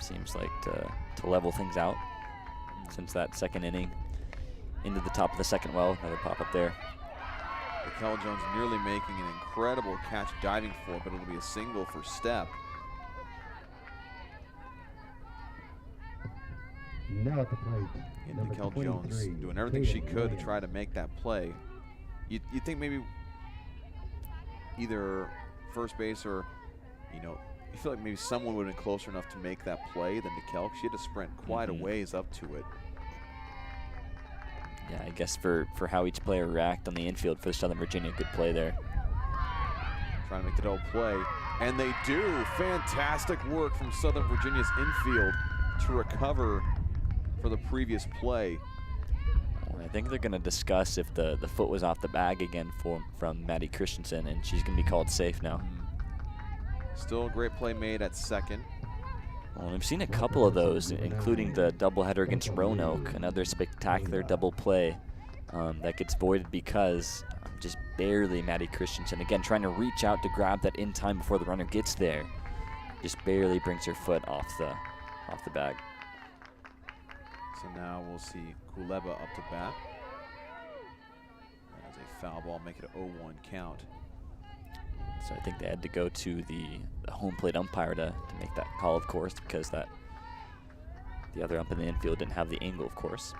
seems like, to level things out. since that second inning. Into the top of the second well, another pop up there. Raquel Jones nearly making an incredible catch diving for, but it'll be a single for Step. Now at the plate, And number Raquel 23, Jones doing everything she Katie could to Williams. try to make that play. You think maybe either first base or, you know, you feel like maybe someone would have been closer enough to make that play than Raquel. She had to sprint quite a ways up to it. Yeah, I guess for how each player react on the infield for Southern Virginia, good play there. Trying to make the double play, and they do. Fantastic work from Southern Virginia's infield to recover for the previous play. I think they're going to discuss if the foot was off the bag again from Maddie Christensen, and she's going to be called safe now. Still a great play made at second. Well, we've seen a couple of those, including the doubleheader against Roanoke, another spectacular double play that gets voided because just barely Maddie Christensen, again, trying to reach out to grab that in time before the runner gets there. Just barely brings her foot off the bag. So now we'll see Kuleba up to bat. As a foul ball, make it an 0-1 count. So I think they had to go to the home plate umpire to make that call, of course, because the other ump in the infield didn't have the angle, of course.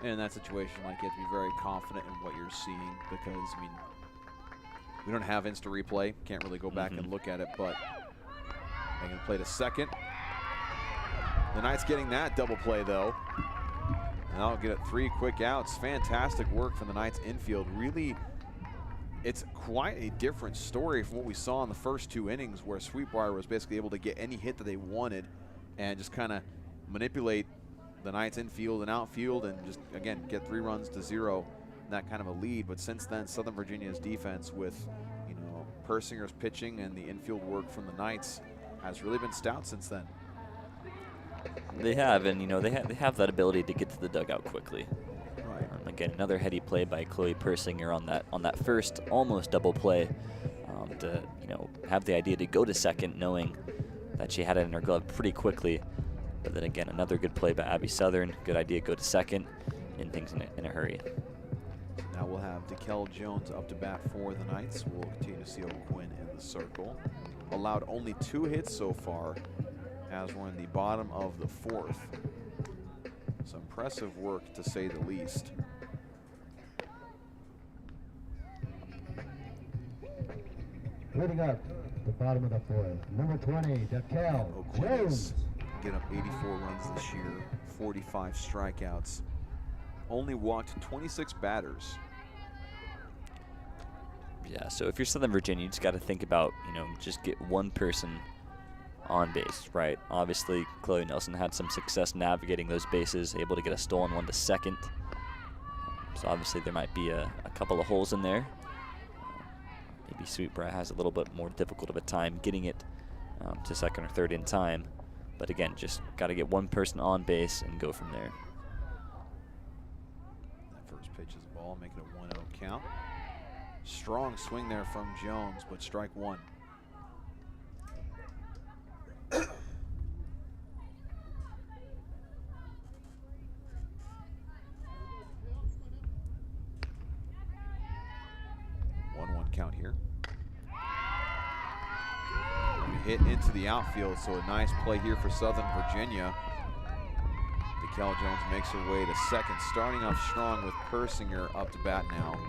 And in that situation, like, you have to be very confident in what you're seeing because, I mean, we don't have instant replay. Can't really go back and look at it, but making the play to second. The Knights getting that double play, though. And that'll get it 3 quick outs. Fantastic work from the Knights infield. Really, it's quite a different story from what we saw in the first 2 innings where Sweet Briar was basically able to get any hit that they wanted and just kind of manipulate the Knights infield and outfield and just, again, get 3 runs to 0, that kind of a lead. But since then, Southern Virginia's defense with, you know, Persinger's pitching and the infield work from the Knights has really been stout since then. They have, and, you know, they have that ability to get to the dugout quickly. Right. Again, another heady play by Chloe Persinger on that first almost double play to, you know, have the idea to go to second, knowing that she had it in her glove pretty quickly. But then again, another good play by Abby Southern. Good idea, go to second, and things in a hurry. Now we'll have DeKel Jones up to bat for the Knights. We'll continue to see O'Quinn in the circle. Allowed only 2 hits so far, as we're in the bottom of the 4th. Some impressive work, to say the least. Leading up, the bottom of the 4th, number 20, DeKel O'Quinn Jones. get up 84 runs this year, 45 strikeouts. Only walked 26 batters. Yeah, so if you're Southern Virginia, you just got to think about, you know, just get one person on base, right? Obviously, Chloe Nelson had some success navigating those bases, able to get a stolen one to second. So obviously there might be a couple of holes in there. Maybe Sweet Briar has a little bit more difficult of a time getting it to second or third in time. But again, just got to get one person on base and go from there. That first pitch is a ball, make it a 1-0 count. Strong swing there from Jones, but strike 1. Count here. Hit into the outfield, so a nice play here for Southern Virginia. DeKel Jones makes her way to second, starting off strong with Persinger up to bat now,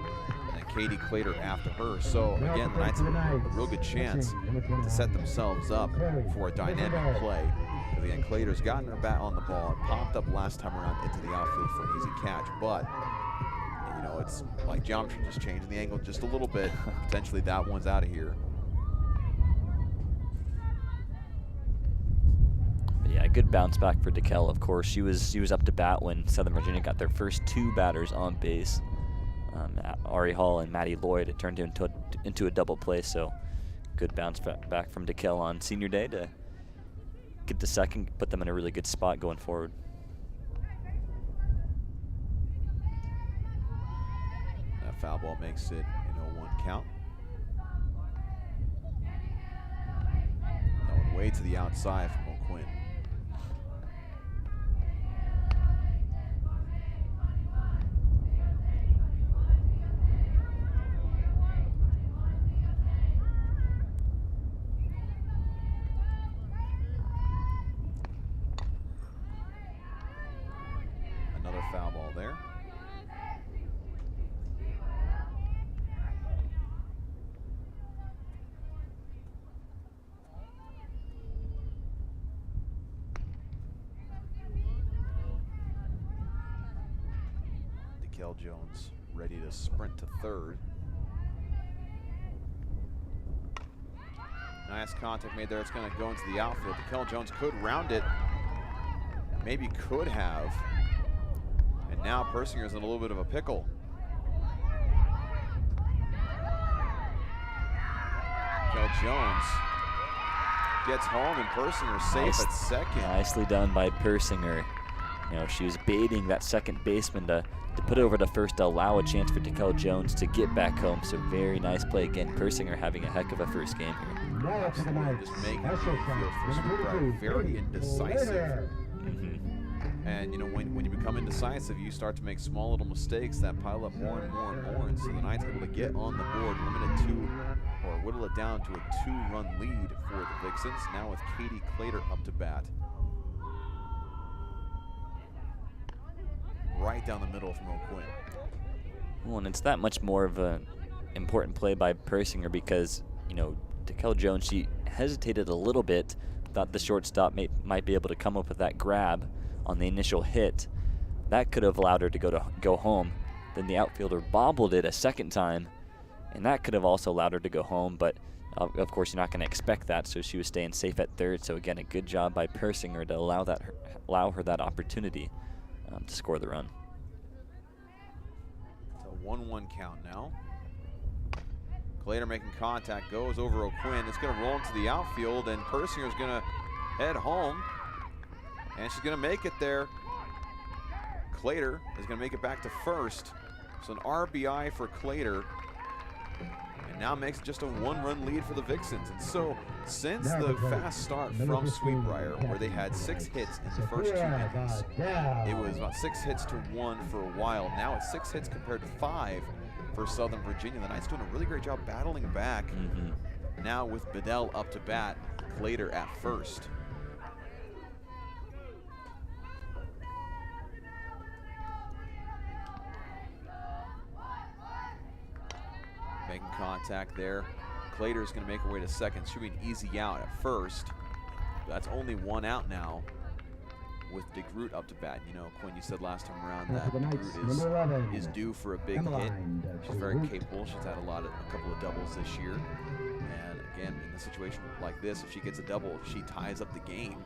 and Katie Clater after her. So again, the Knights have a real good chance to set themselves up for a dynamic play. Because again, Clater's gotten her bat on the ball, popped up last time around into the outfield for an easy catch, but you know, it's like geometry just changing the angle just a little bit. Potentially that one's out of here. But yeah, good bounce back for DeKel. Of course, she was up to bat when Southern Virginia got their first 2 batters on base. Ari Hall and Maddie Lloyd. It turned into a double play. So good bounce back from DeKel on senior day to get to second, put them in a really good spot going forward. Foul ball makes it an 0-1 count. That one way to the outside from O'Quinn. Foul ball there. Jones ready to sprint to third. Nice contact made there. It's going to go into the outfield. DeKel Jones could round it. Maybe could have. And now Persinger's in a little bit of a pickle. DeKel Jones gets home and Persinger safe at second. Nicely done by Persinger. You know, she was baiting that second baseman to put over to first to allow a chance for DeKel Jones to get back home. So very nice play again. Persinger having a heck of a first game here. Absolutely, just making the infield for Sweet Briar very indecisive. And you know, when you become indecisive, you start to make small little mistakes that pile up more and more and more. And so the Knights able to get on the board, limit it to, or whittle it down to a 2-run lead for the Vixens. Now with Katie Clater up to bat. Right down the middle from O'Quinn. Well, and it's that much more of an important play by Persinger because, you know, DeKel Jones, she hesitated a little bit, thought the shortstop might be able to come up with that grab on the initial hit. That could have allowed her to go home. Then the outfielder bobbled it a second time, and that could have also allowed her to go home, but of course you're not going to expect that, so she was staying safe at third. So again, a good job by Persinger to allow her that opportunity to score the run. It's a 1-1 count now. Clater making contact, goes over O'Quinn. It's going to roll into the outfield, and Persinger's going to head home, and she's going to make it there. Clater is going to make it back to first. So an RBI for Clater, and now makes it just a 1-run lead for the Vixens. And so since the fast start from Sweet Briar, where they had 6 hits in the first 2 innings, it was about 6 hits to 1 for a while. Now it's 6 hits compared to 5 for Southern Virginia. The Knights doing a really great job battling back. Now with Bedell up to bat, Clater at first. Making contact there. Clater's going to make her way to second. Should be an easy out at first. That's only 1 out now with DeGroot up to bat. You know, Quinn, you said last time around that DeGroot is due for a big hit. She's very capable. She's had a couple of doubles this year. And again, in a situation like this, if she gets a double, she ties up the game,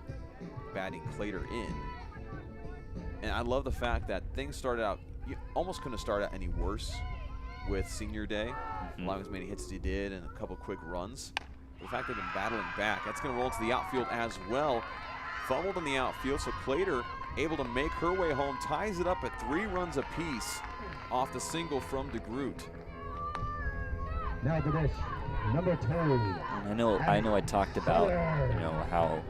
batting Clater in. And I love the fact that things started out, you almost couldn't have started out any worse with senior day, allowing as many hits as he did and a couple quick runs. The fact they've been battling back, that's going to roll into the outfield as well. Fumbled in the outfield, so Clater able to make her way home, ties it up at 3 runs apiece off the single from DeGroot. Now the dish, number 2. I know I talked about, you know, how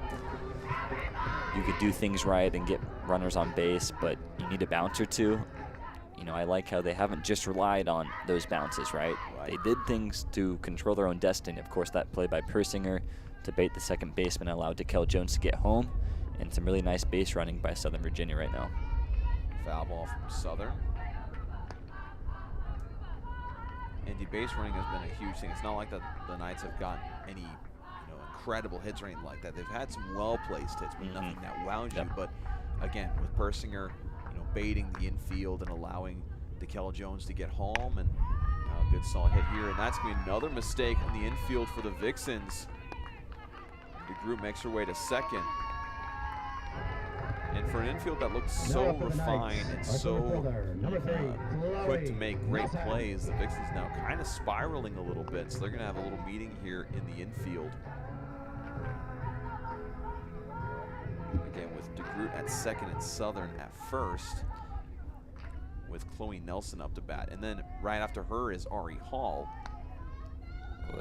you could do things right and get runners on base, but you need a bounce or two. You know, I like how they haven't just relied on those bounces, right? They did things to control their own destiny. Of course, that play by Persinger to bait the second baseman allowed DeKel Jones to get home, and some really nice base running by Southern Virginia right now. Foul ball from Southern. And the base running has been a huge thing. It's not like the Knights have gotten any, you know, incredible hits or anything like that. They've had some well-placed hits, but nothing that wows you. But again, with Persinger, baiting the infield and allowing DeKel Jones to get home, and a good solid hit here, and that's going to be another mistake on the infield for the Vixens. DeGroot makes her way to second, and for an infield that looks so refined and so quick to make great plays, the Vixens now kind of spiraling a little bit, so they're going to have a little meeting here in the infield. Again, with DeGroot at second and Southern at first, with Chloe Nelson up to bat, and then right after her is Ari Hall.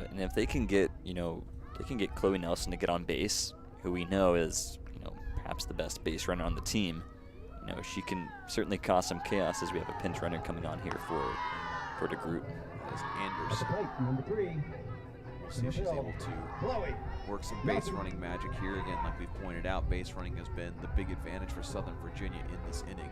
And if they can get, Chloe Nelson to get on base, who we know is, perhaps the best base runner on the team, she can certainly cause some chaos as we have a pinch runner coming on here for DeGroot. That is Anderson. Number 3. We'll see if she's able to work some base running magic here. Again, like we've pointed out, base running has been the big advantage for Southern Virginia in this inning.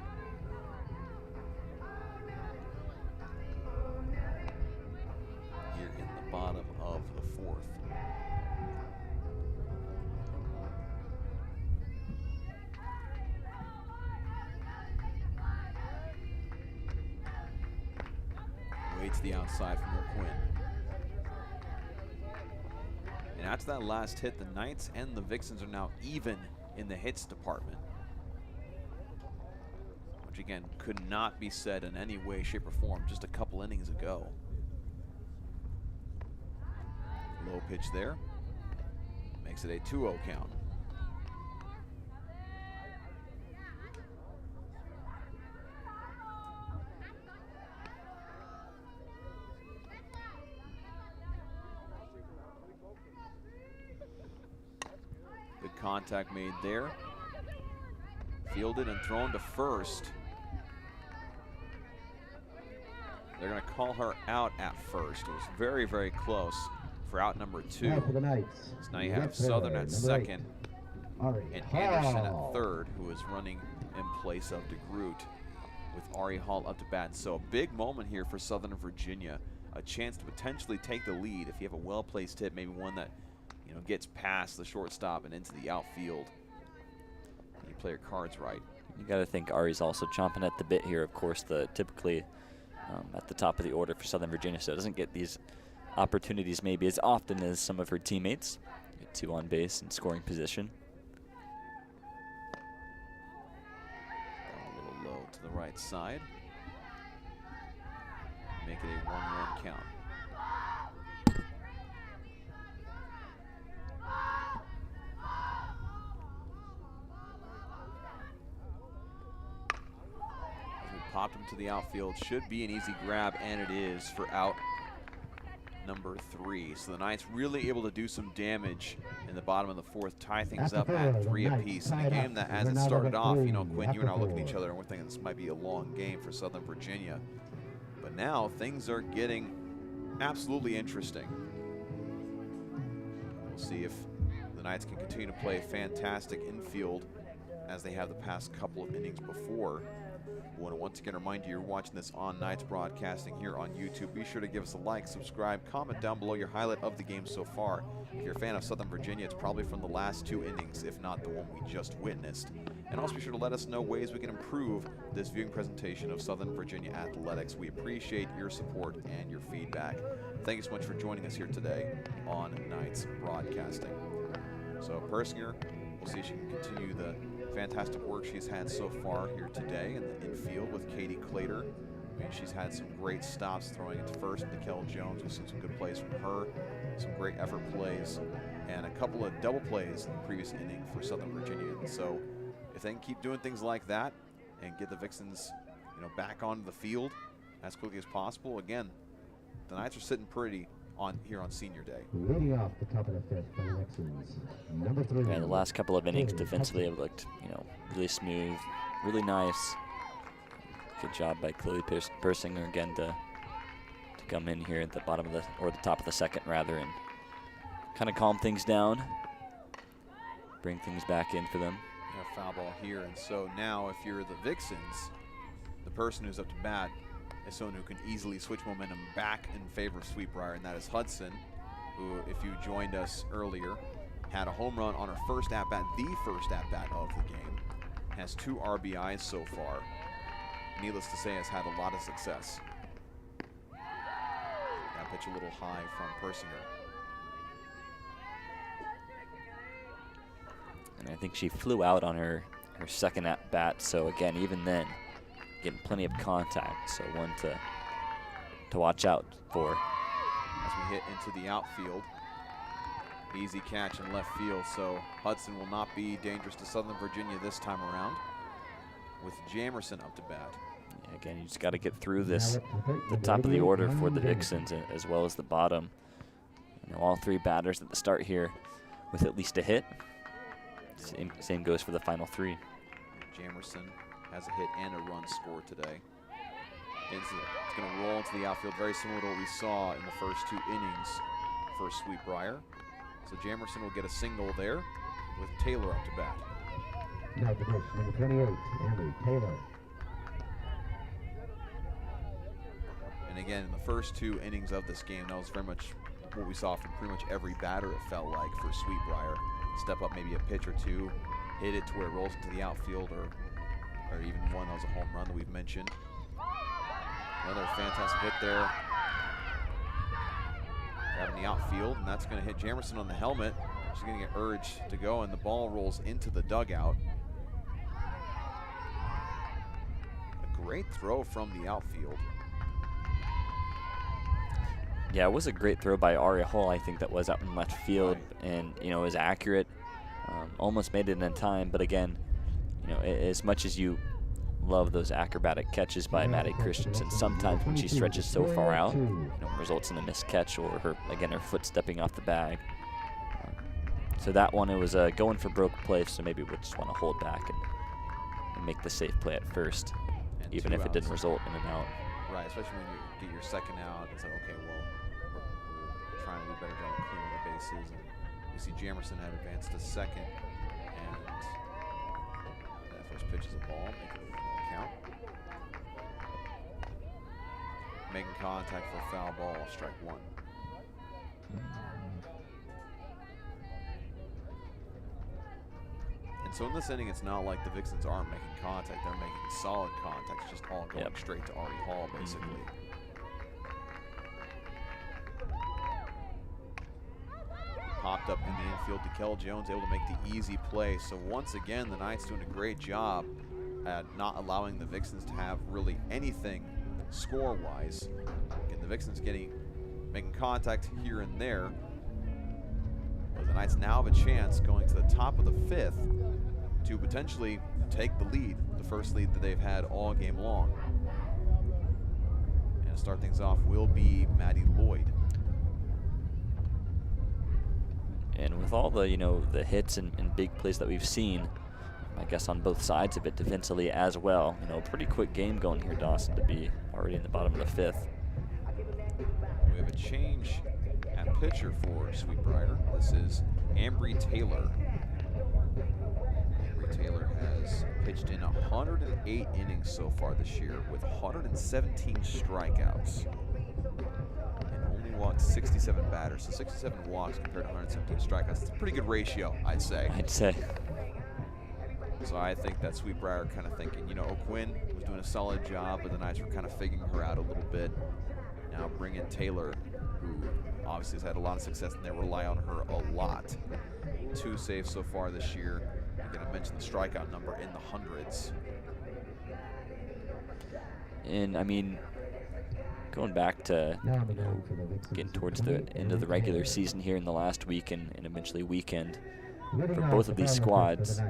Way to the outside from O'Quinn. And after that last hit, the Knights and the Vixens are now even in the hits department, which again could not be said in any way, shape, or form just a couple innings ago. Low pitch there. Makes it a 2-0 count. Good contact made there. Fielded and thrown to first. They're going to call her out at first. It was very, very close for out number 2. Now for the Knights. So now you have Southern at second and Anderson at third, who is running in place of DeGroot with Ari Hall up to bat. So a big moment here for Southern Virginia. A chance to potentially take the lead if you have a well-placed hit, maybe one that gets past the shortstop and into the outfield. You play your cards right. You got to think Ari's also chomping at the bit here. Of course, typically at the top of the order for Southern Virginia, so doesn't get these opportunities maybe as often as some of her teammates. Get 2 on base and scoring position. A little low to the right side. Make it a 1-1 count. Popped him to the outfield. Should be an easy grab, and it is for out number 3. So the Knights really able to do some damage in the bottom of the 4th, tie things up at 3 apiece. In a game that, as it started off, Quinn, you and I looking at each other and we're thinking this might be a long game for Southern Virginia. But now things are getting absolutely interesting. We'll see if the Knights can continue to play fantastic infield as they have the past couple of innings before. I want to once again remind you, you're watching this on Knights Broadcasting here on YouTube. Be sure to give us a like, subscribe, comment down below your highlight of the game so far. If you're a fan of Southern Virginia, it's probably from the last 2 innings, if not the one we just witnessed. And also be sure to let us know ways we can improve this viewing presentation of Southern Virginia athletics. We appreciate your support and your feedback. Thank you so much for joining us here today on Knights Broadcasting. So Persinger, we'll see if she can continue the fantastic work she's had so far here today in the infield with Katie Clater. I mean, she's had some great stops throwing it to first. Nicole Jones, we've seen some good plays from her, some great effort plays, and a couple of double plays in the previous inning for Southern Virginia. And so if they can keep doing things like that and get the Vixens, back onto the field as quickly as possible, again, the Knights are sitting pretty here on Senior Day. Leading off the top of the 5th for the Vixens, number 3. Yeah, the last couple of innings defensively have looked, really smooth, really nice. Good job by Chloe Persinger again to come in here at the bottom of the top of the 2nd rather, and kind of calm things down, bring things back in for them. Yeah, foul ball here, and so now if you're the Vixens, the person who's up to bat is someone who can easily switch momentum back in favor of Sweet Briar, and that is Hudson, who, if you joined us earlier, had a home run on her first at-bat, the first at-bat of the game, has 2 RBIs so far. Needless to say, has had a lot of success. That pitch a little high from Persinger. And I think she flew out on her 2nd at-bat, so again, even then, getting plenty of contact, so one to watch out for. As we hit into the outfield, easy catch in left field, so Hudson will not be dangerous to Southern Virginia this time around with Jamerson up to bat. Yeah, again, you just got to get through this, the top of the order for the Vixens as well as the bottom. All 3 batters at the start here with at least a hit. Same goes for the final 3. Jamerson has a hit and a run scored today. It's going to roll into the outfield, very similar to what we saw in the first 2 innings for Sweet Briar. So Jamerson will get a single there with Taylor up to bat. Now the pitch, number 28, Amber Taylor. And again, in the first 2 innings of this game, that was very much what we saw from pretty much every batter, it felt like, for Sweet Briar. Step up maybe a pitch or 2, hit it to where it rolls into the outfield, or even one that was a home run that we've mentioned. Another fantastic hit there Grabbing the outfield, and that's going to hit Jamerson on the helmet. She's going to get urged to go, and the ball rolls into the dugout. A great throw from the outfield. Yeah, it was a great throw by Aria Hall, I think, that was out in left field, Right. and, you know, it was accurate. Almost made it in time, but again, you know, as much as you love those acrobatic catches by Maddie Christensen, sometimes when she stretches so far out, you know, results in a missed catch or her foot stepping off the bag. So that one, it was going for broke play, so maybe we just want to hold back and make the safe play at first, And even 2 if it didn't outs. result in an out. Right, especially when you get your second out. It's like, okay, well, we're trying to do a better job of clearing the bases. And you see Jamerson had advanced to second, and that first pitch is a ball, making it count. Making contact for a foul ball, strike 1. And so in this inning, it's not like the Vixens aren't making contact. They're making solid contact. It's just all going Yep. straight to Ari Hall, basically. Popped up in the infield. DeKel Jones able to make the easy play. So once again, the Knights doing a great job at not allowing the Vixens to have really anything score-wise. Again, the Vixens making contact here and there. But the Knights now have a chance going to the top of the 5th to potentially take the lead, the first lead that they've had all game long. And to start things off will be Maddie Lloyd. And with all the, you know, the hits and big plays that we've seen, I guess on both sides of it defensively as well, you know, pretty quick game going here, Dawson, to be already in the bottom of the 5th. We have a change at pitcher for Sweet Briar. This is Ambry Taylor. Ambry Taylor has pitched in 108 innings so far this year with 117 strikeouts. And only walked 67 batters, so 67 walks compared to 117 strikeouts. It's a pretty good ratio, I'd say. So I think that Sweet Briar kind of thinking, you know, O'Quinn was doing a solid job, but the Knights were kind of figuring her out a little bit. Now bring in Taylor, who obviously has had a lot of success, and they rely on her a lot. 2 saves so far this year. Again, I mentioned the strikeout number in the hundreds. And I mean, going back to, you know, getting towards the end of the regular season here in the last week and eventually weekend for both of these squads,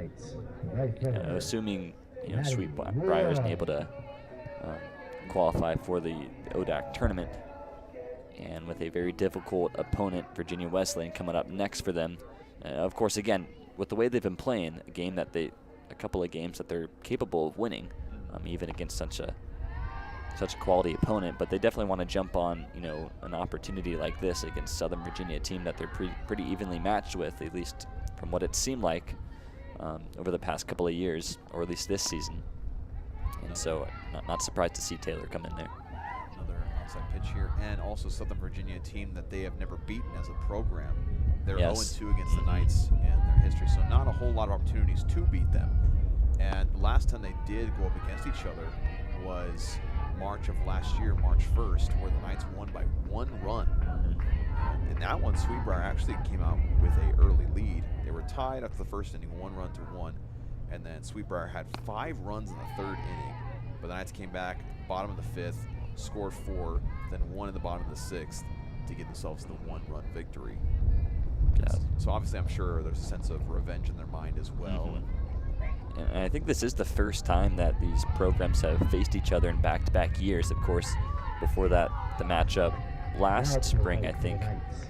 assuming, you know, Sweet Briar isn't able to qualify for the ODAC tournament, and with a very difficult opponent, Virginia Wesleyan, coming up next for them. Of course, again, with the way they've been playing, a couple of games that they're capable of winning, even against such a quality opponent. But they definitely want to jump on, you know, an opportunity like this against Southern Virginia, a team that they're pretty evenly matched with, at least from what it seemed like over the past couple of years, or at least this season. And so, not surprised to see Taylor come in there. Another outside pitch here, and also Southern Virginia, a team that they have never beaten as a program. They're 0-2 against the Knights in their history, so not a whole lot of opportunities to beat them. And last time they did go up against each other was March of last year, March 1st, where the Knights won by 1 run. In that one, Sweet Briar actually came out with an early lead. They were tied after the first inning, 1-1, and then Sweet Briar had 5 runs in the 3rd inning. But the Knights came back, bottom of the 5th, scored 4, then 1 in the bottom of the 6th to get themselves the 1-run victory. Yeah. So obviously, I'm sure there's a sense of revenge in their mind as well. And I think this is the first time that these programs have faced each other in back-to-back years. Of course, before that, the matchup last spring, I think.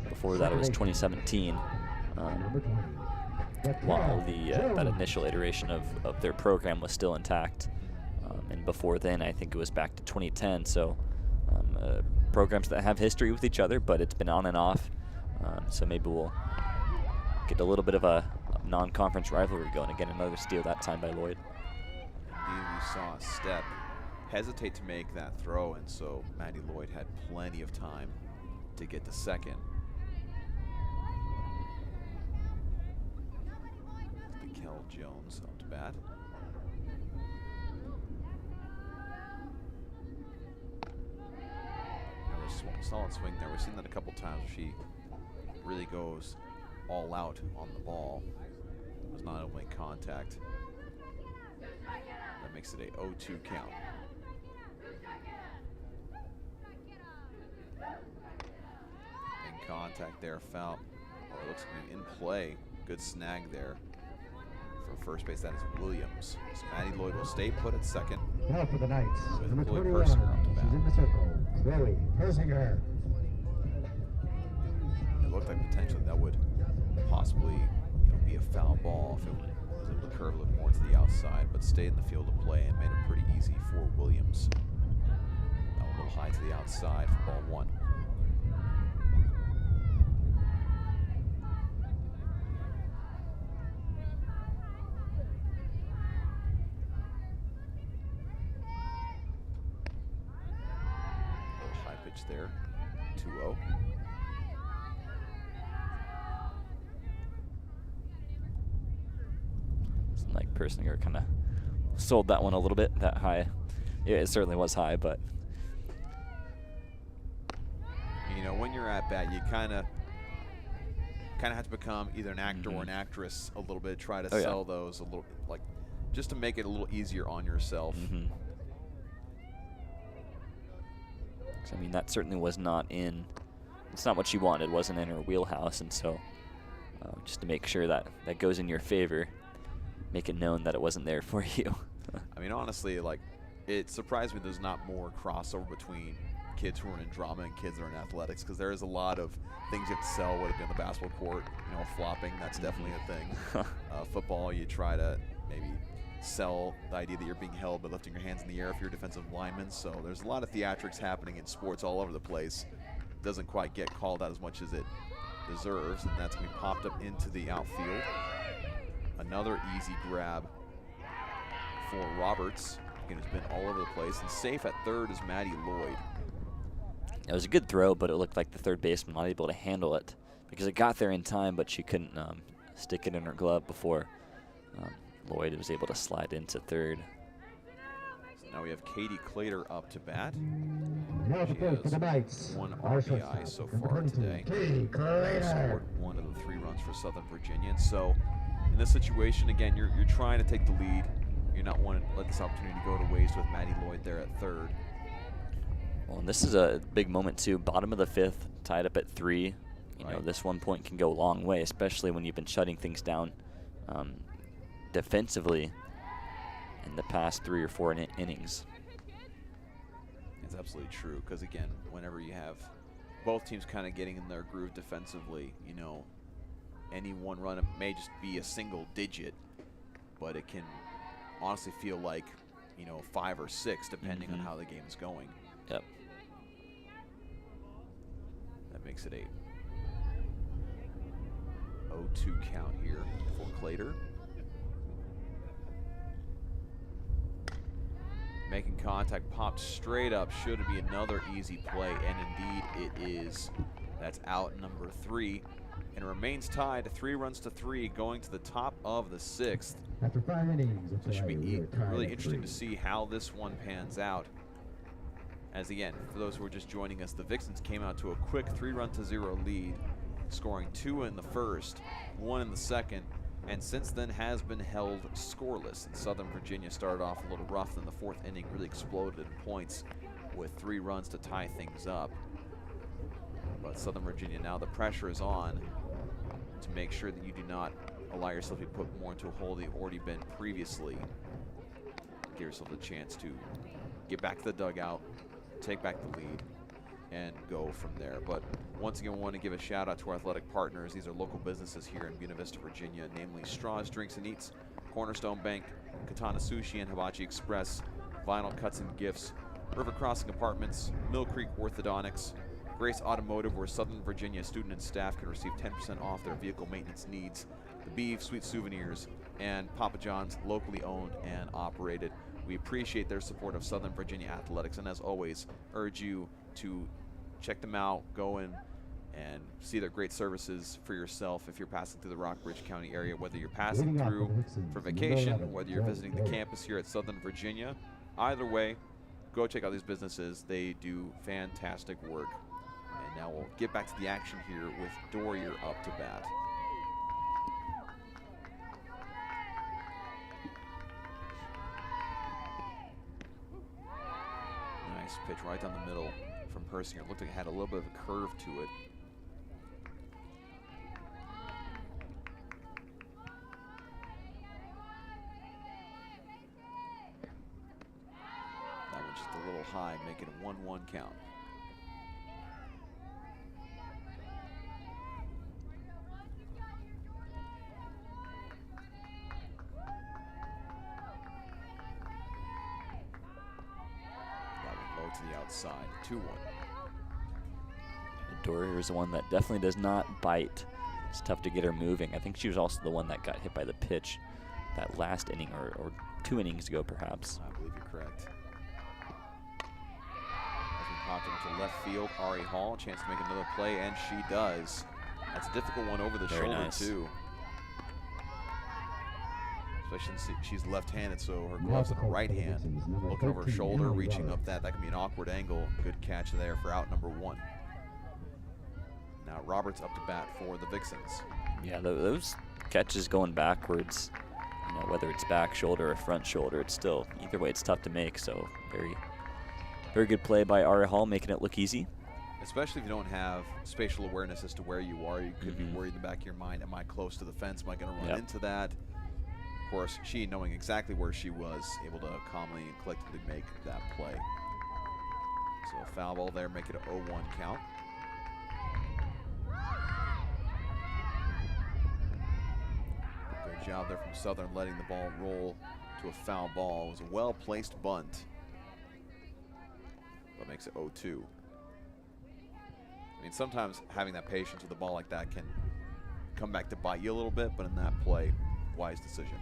Before that, it was 2017. While that initial iteration of their program was still intact. And before then, I think it was back to 2010. So programs that have history with each other, but it's been on and off. So maybe we'll get a little bit of a non-conference rivalry going. Again, another steal, that time by Lloyd. Indeed, we saw a step hesitate to make that throw, and so Maddie Lloyd had plenty of time to get to second. DeKel Jones up to bat. solid swing there. We've seen that a couple times. She really goes all out on the ball. It was not only contact. That makes it a 0-2 count. In contact there, foul. Or it looks to be in play. Good snag there for first base. That is Williams. So Maddie Lloyd will stay put at second. Now for the Knights, With number Chloe 21. Persinger up to She's bat. in the circle. Chloe Persinger. It looked like potentially that would possibly, be a foul ball if it was able to curve a little more to the outside, but stayed in the field of play and made it pretty easy for Williams. That one a little high to the outside for ball one. A little high pitch there, 2-0. Like Persinger kind of sold that one a little bit, that high. Yeah, it certainly was high, but When you're at bat, you kind of have to become either an actor or an actress a little bit, try to sell those a little, like, just to make it a little easier on yourself. I mean, that certainly was not in, it's not what she wanted, wasn't in her wheelhouse, and so just to make sure that that goes in your favor, make it known that it wasn't there for you. I mean, honestly, like, it surprised me there's not more crossover between kids who are in drama and kids that are in athletics, because there is a lot of things you have to sell, whether it be on the basketball court, flopping, that's definitely a thing. Football, you try to maybe sell the idea that you're being held by lifting your hands in the air if you're a defensive lineman. So there's a lot of theatrics happening in sports all over the place. Doesn't quite get called out as much as it deserves, and that's going to be popped up into the outfield. Another easy grab for Roberts. Again, it's been all over the place. And safe at third is Maddie Lloyd. It was a good throw, but it looked like the third baseman not able to handle it because it got there in time, but she couldn't stick it in her glove before Lloyd was able to slide into third. So now we have Katie Clater up to bat. Now She for the has Knights. one Our RBI shortstop, so number far 22, today. Katie Clater. Scored one of the 3 runs for Southern Virginia. And so in this situation, again, you're trying to take the lead. You're not wanting to let this opportunity go to waste with Maddie Lloyd there at third. Well, and this is a big moment too. Bottom of the 5th, tied up at 3. You know, Right. this 1 point can go a long way, especially when you've been shutting things down defensively in the past 3 or 4 innings. It's absolutely true, because again, whenever you have both teams kind of getting in their groove defensively, any one run, it may just be a single digit, but it can honestly feel like 5 or 6 depending on how the game is going. Yep. That makes it a 0-2 count here for Clater. Making contact, popped straight up. Should it be another easy play? And indeed it is. That's out number 3. And it remains tied 3 runs to 3 going to the top of the 6th. After 5 innings, So it should be we're tied really at interesting 3. to see how this one pans out. As again, for those who are just joining us, the Vixens came out to a quick 3-0 lead, scoring 2 in the first, 1 in the second, and since then has been held scoreless. And Southern Virginia started off a little rough, then the 4th inning really exploded in points with 3 runs to tie things up. But Southern Virginia, now the pressure is on to make sure that you do not allow yourself to be put more into a hole that you've already been previously. Give yourself a chance to get back to the dugout, take back the lead, and go from there. But once again, we want to give a shout out to our athletic partners. These are local businesses here in Buena Vista, Virginia, namely Straws, Drinks and Eats, Cornerstone Bank, Katana Sushi and Hibachi Express, Vinyl Cuts and Gifts, River Crossing Apartments, Mill Creek Orthodontics, Grace Automotive, where Southern Virginia student and staff can receive 10% off their vehicle maintenance needs, The Beef, Sweet Souvenirs, and Papa John's, locally owned and operated. We appreciate their support of Southern Virginia athletics, and as always, urge you to check them out, go in and see their great services for yourself if you're passing through the Rockbridge County area, whether you're passing through for vacation, whether you're visiting the campus here at Southern Virginia. Either way, go check out these businesses. They do fantastic work. And now we'll get back to the action here with Dorier up to bat. Nice pitch right down the middle from Persinger. Looked like it had a little bit of a curve to it. That one's just a little high, making a 1-1 count. To the outside, 2-1. Dorier is the one that definitely does not bite. It's tough to get her moving. I think she was also the one that got hit by the pitch that last inning, or 2 innings ago, perhaps. I believe you're correct. As we popped him to left field, Ari Hall, chance to make another play, and she does. That's a difficult one over the Very shoulder, nice. too. Especially since she's left-handed, so her glove's in her right hand. Looking over her shoulder, reaching up that can be an awkward angle. Good catch there for out number 1. Now Roberts up to bat for the Vixens. Yeah, those catches going backwards, you know, whether it's back shoulder or front shoulder, it's still, either way, it's tough to make. So very good play by Ari Hall, making it look easy. Especially if you don't have spatial awareness as to where you are. You could be worried in the back of your mind, am I close to the fence? Am I going to run into that? Of course, she, knowing exactly where she was, able to calmly and collectively make that play. So a foul ball there, make it a 0-1 count. Good job there from Southern, letting the ball roll to a foul ball. It was a well-placed bunt, but makes it 0-2. I mean, sometimes having that patience with the ball like that can come back to bite you a little bit, but in that play, wise decision.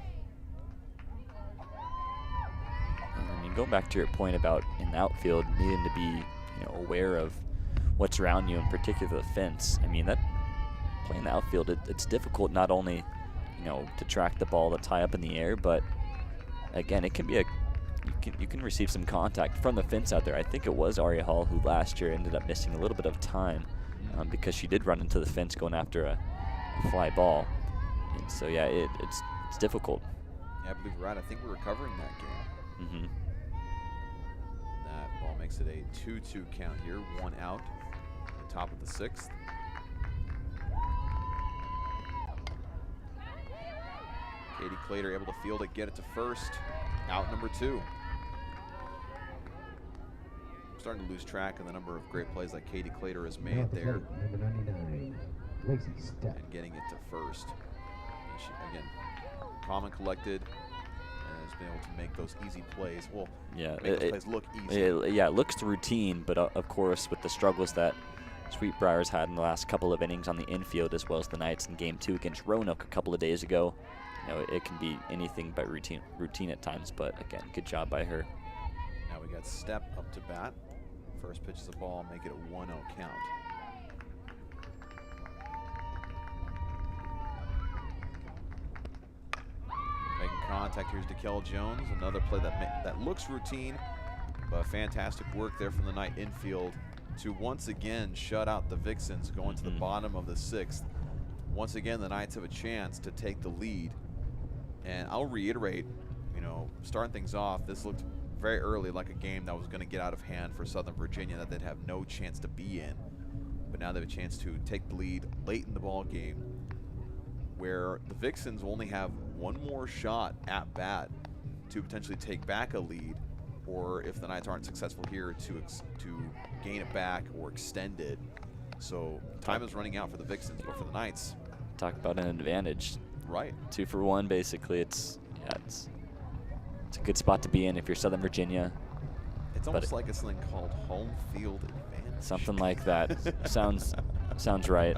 I mean, going back to your point about in the outfield needing to be, you know, aware of what's around you, in particular the fence. I mean, that playing the outfield, it's difficult not only, you know, to track the ball that's high up in the air, but again, it can be you can receive some contact from the fence out there. I think it was Ari Hall who last year ended up missing a little bit of time because she did run into the fence going after a fly ball, and so yeah, it's difficult. Yeah, I believe you're right. I think we're recovering that game. That ball makes it a 2-2 count here. 1 out, the top of the 6th. Katie Clater able to field it, get it to first. Out number 2. Starting to lose track of the number of great plays that Katie Clater has made there. Number 99, Lacey Stepp. And getting it to first. And she, again, calm and collected. Has been able to make those easy plays. Well, yeah, make those plays look easy. It looks routine, but of course, with the struggles that Sweet Briar's had in the last couple of innings on the infield, as well as the Knights in Game 2 against Roanoke a couple of days ago, you know, it can be anything but routine at times. But again, good job by her. Now we got Stepp up to bat. First pitch is the ball, make it a 1-0 count. Making contact, here's DeKel Jones. Another play that looks routine, but fantastic work there from the Knight infield to once again shut out the Vixens going to the bottom of the 6th. Once again, the Knights have a chance to take the lead. And I'll reiterate, you know, starting things off, this looked very early like a game that was going to get out of hand for Southern Virginia that they'd have no chance to be in. But now they have a chance to take the lead late in the ball game, where the Vixens only have one more shot at bat to potentially take back a lead, or if the Knights aren't successful here, to gain it back or extend it. So time is running out for the Vixens, but for the Knights, talk about an advantage. Right. 2 for 1, basically. It's a good spot to be in if you're Southern Virginia. It's almost like it's something called home field advantage. Something like that. sounds right.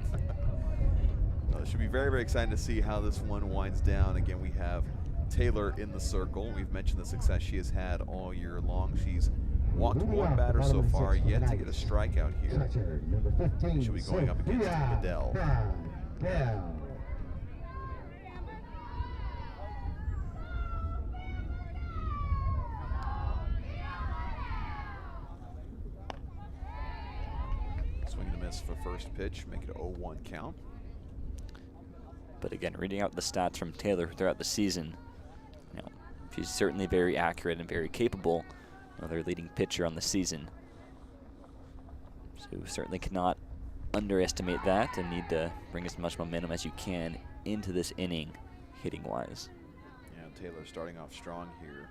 It should be very, very exciting to see how this one winds down. Again, we have Taylor in the circle. We've mentioned the success she has had all year long. She's walked one batter so far, yet to get a strikeout here. She'll be going up against Bedell. Swing and a miss for first pitch, make it a 0-1 count. But again, reading out the stats from Taylor throughout the season, you know, she's certainly very accurate and very capable. You know, their leading pitcher on the season. So you certainly cannot underestimate that and need to bring as much momentum as you can into this inning, hitting-wise. Yeah, Taylor starting off strong here,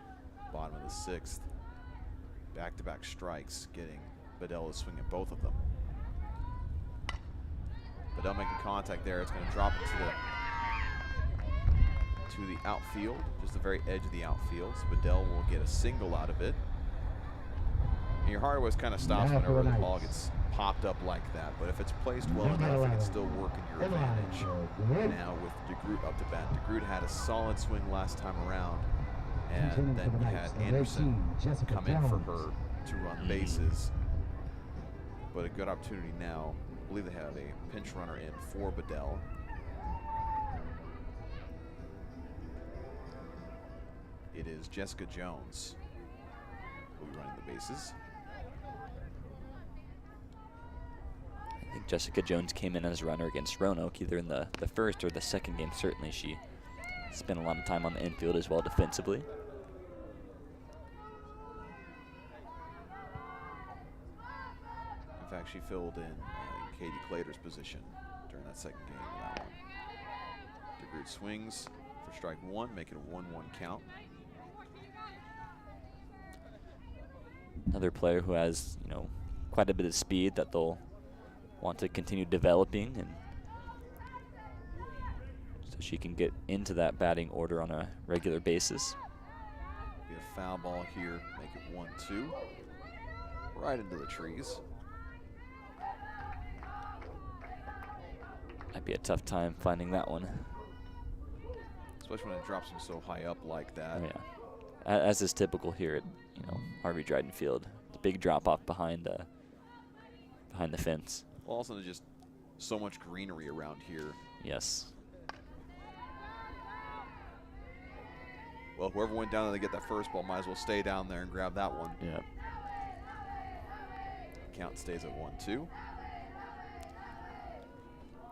bottom of the 6th. Back-to-back strikes, getting Bedell to swing at both of them. Bedell making contact there. It's going to drop it to the outfield, just the very edge of the outfield. So Bedell will get a single out of it. And your heart always kind of stops whenever the ball gets popped up like that. But if it's placed well enough, it can still work in your advantage. Now with DeGroot up to bat. DeGroot had a solid swing last time around. And then you had Anderson come in for her to run bases. But a good opportunity now. I believe they have a pinch runner in for Bedell. It is Jessica Jones who will be running the bases. I think Jessica Jones came in as a runner against Roanoke, either in the first or the second game. Certainly she spent a lot of time on the infield as well defensively. In fact, she filled in Katie Clater's position during that second game of that one. DeGroot swings for strike 1, make it a 1-1 count. Another player who has, you know, quite a bit of speed that they'll want to continue developing, and so she can get into that batting order on a regular basis. Be a foul ball here, make it 1-2. Right into the trees. Might be a tough time finding that one. Especially when it drops them so high up like that. Oh, yeah. As is typical here at, you know, Harvey Dryden Field. The big drop off behind the fence. Well, also there's just so much greenery around here. Yes. Well, whoever went down there to get that first ball might as well stay down there and grab that one. Yeah. Count stays at 1-2.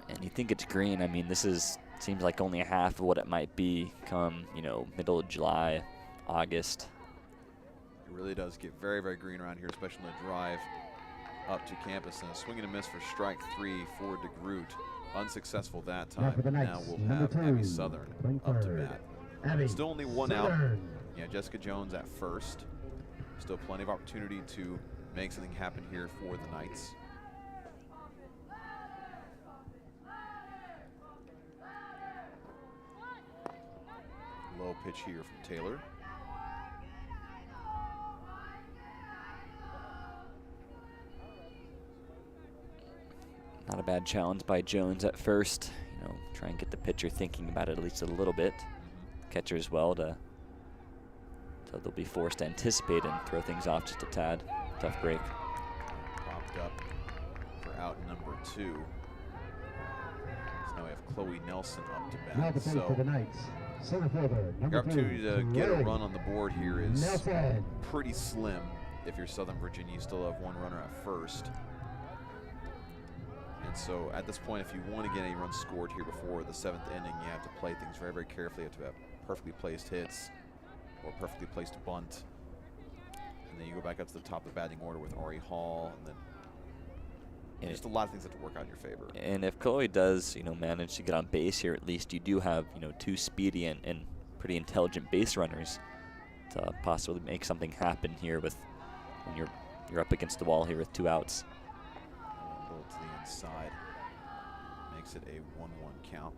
And you think it's green. I mean, this seems like only a half of what it might be come, you know, middle of July, August. It really does get very, very green around here, especially on the drive up to campus. And a swing and a miss for strike 3 for DeGroot. Unsuccessful that time. Now we'll have Abby Southern up to bat. Still only one out. Yeah, Jessica Jones at first. Still plenty of opportunity to make something happen here for the Knights. Low pitch here from Taylor. Not a bad challenge by Jones at first. You know, try and get the pitcher thinking about it at least a little bit. Catcher as well, so they'll be forced to anticipate and throw things off just a tad. Tough break. Popped up for out number 2. So now we have Chloe Nelson up to bat. So for the Knights. Center fielder, your opportunity to get a Chloe run on the board here is Nelson. pretty slim. If you're Southern Virginia, you still have one runner at first. And so at this point, if you want to get any runs scored here before the 7th inning, you have to play things very, very carefully. You have to have perfectly placed hits or perfectly placed bunt. And then you go back up to the top of the batting order with Ari Hall, and then just a lot of things have to work out in your favor. And if Chloe does, you know, manage to get on base here, at least you do have, you know, 2 speedy and pretty intelligent base runners to possibly make something happen here with when you're up against the wall here with 2 outs. A little to the inside makes it a 1-1 count.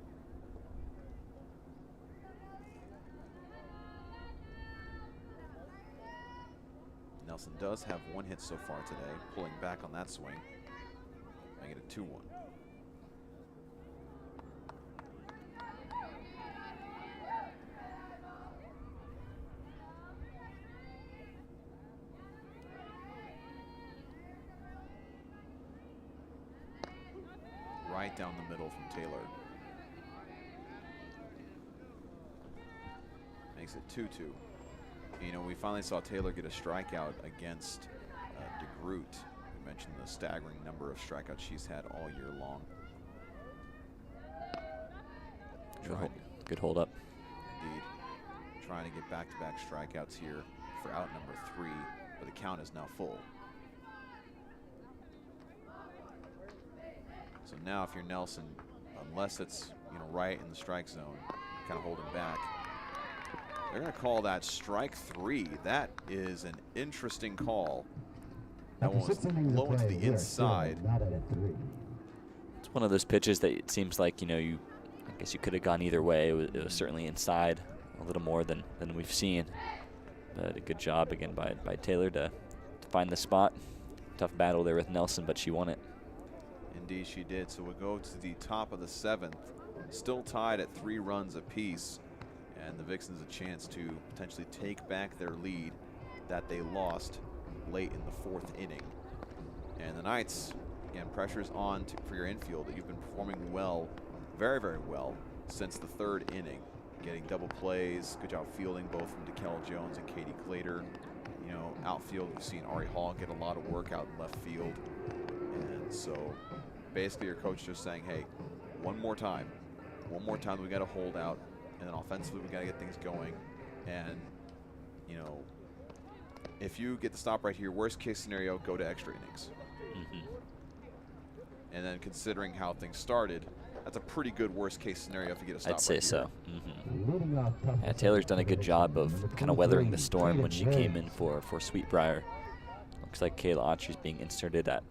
Nelson does have 1 hit so far today, pulling back on that swing, making it 2-1. Right down the middle from Taylor. Makes it 2-2. You know, we finally saw Taylor get a strikeout against DeGroot, who We mentioned the staggering number of strikeouts she's had all year long. Good hold up. Indeed. Trying to get back-to-back strikeouts here for out number 3, but the count is now full. So now if you're Nelson, unless it's right in the strike zone, kind of holding back, they're going to call that strike 3. That is an interesting call. That one was low into the inside. It's one of those pitches that it seems like, I guess you could have gone either way. It was certainly inside a little more than we've seen. But a good job again by Taylor to find the spot. Tough battle there with Nelson, but she won it. Indeed she did. So we'll go to the top of the 7th. Still tied at 3 runs apiece. And the Vixens a chance to potentially take back their lead that they lost late in the 4th inning. And the Knights, again, pressure's on for your infield. That you've been performing well, very, very well, since the 3rd inning. Getting double plays, good job fielding both from DeKel Jones and Katie Clater. Outfield, we've seen Ari Hall get a lot of work out in left field. And so basically your coach just saying, hey, one more time we got to hold out. And then offensively, we got to get things going. And, if you get the stop right here, worst case scenario, go to extra innings. And then considering how things started, that's a pretty good worst case scenario if you get a stop. I'd say right so. Yeah, Taylor's done a good job of kind of weathering the storm when she came in for Sweet Briar. Looks like Kayla Autry's being inserted at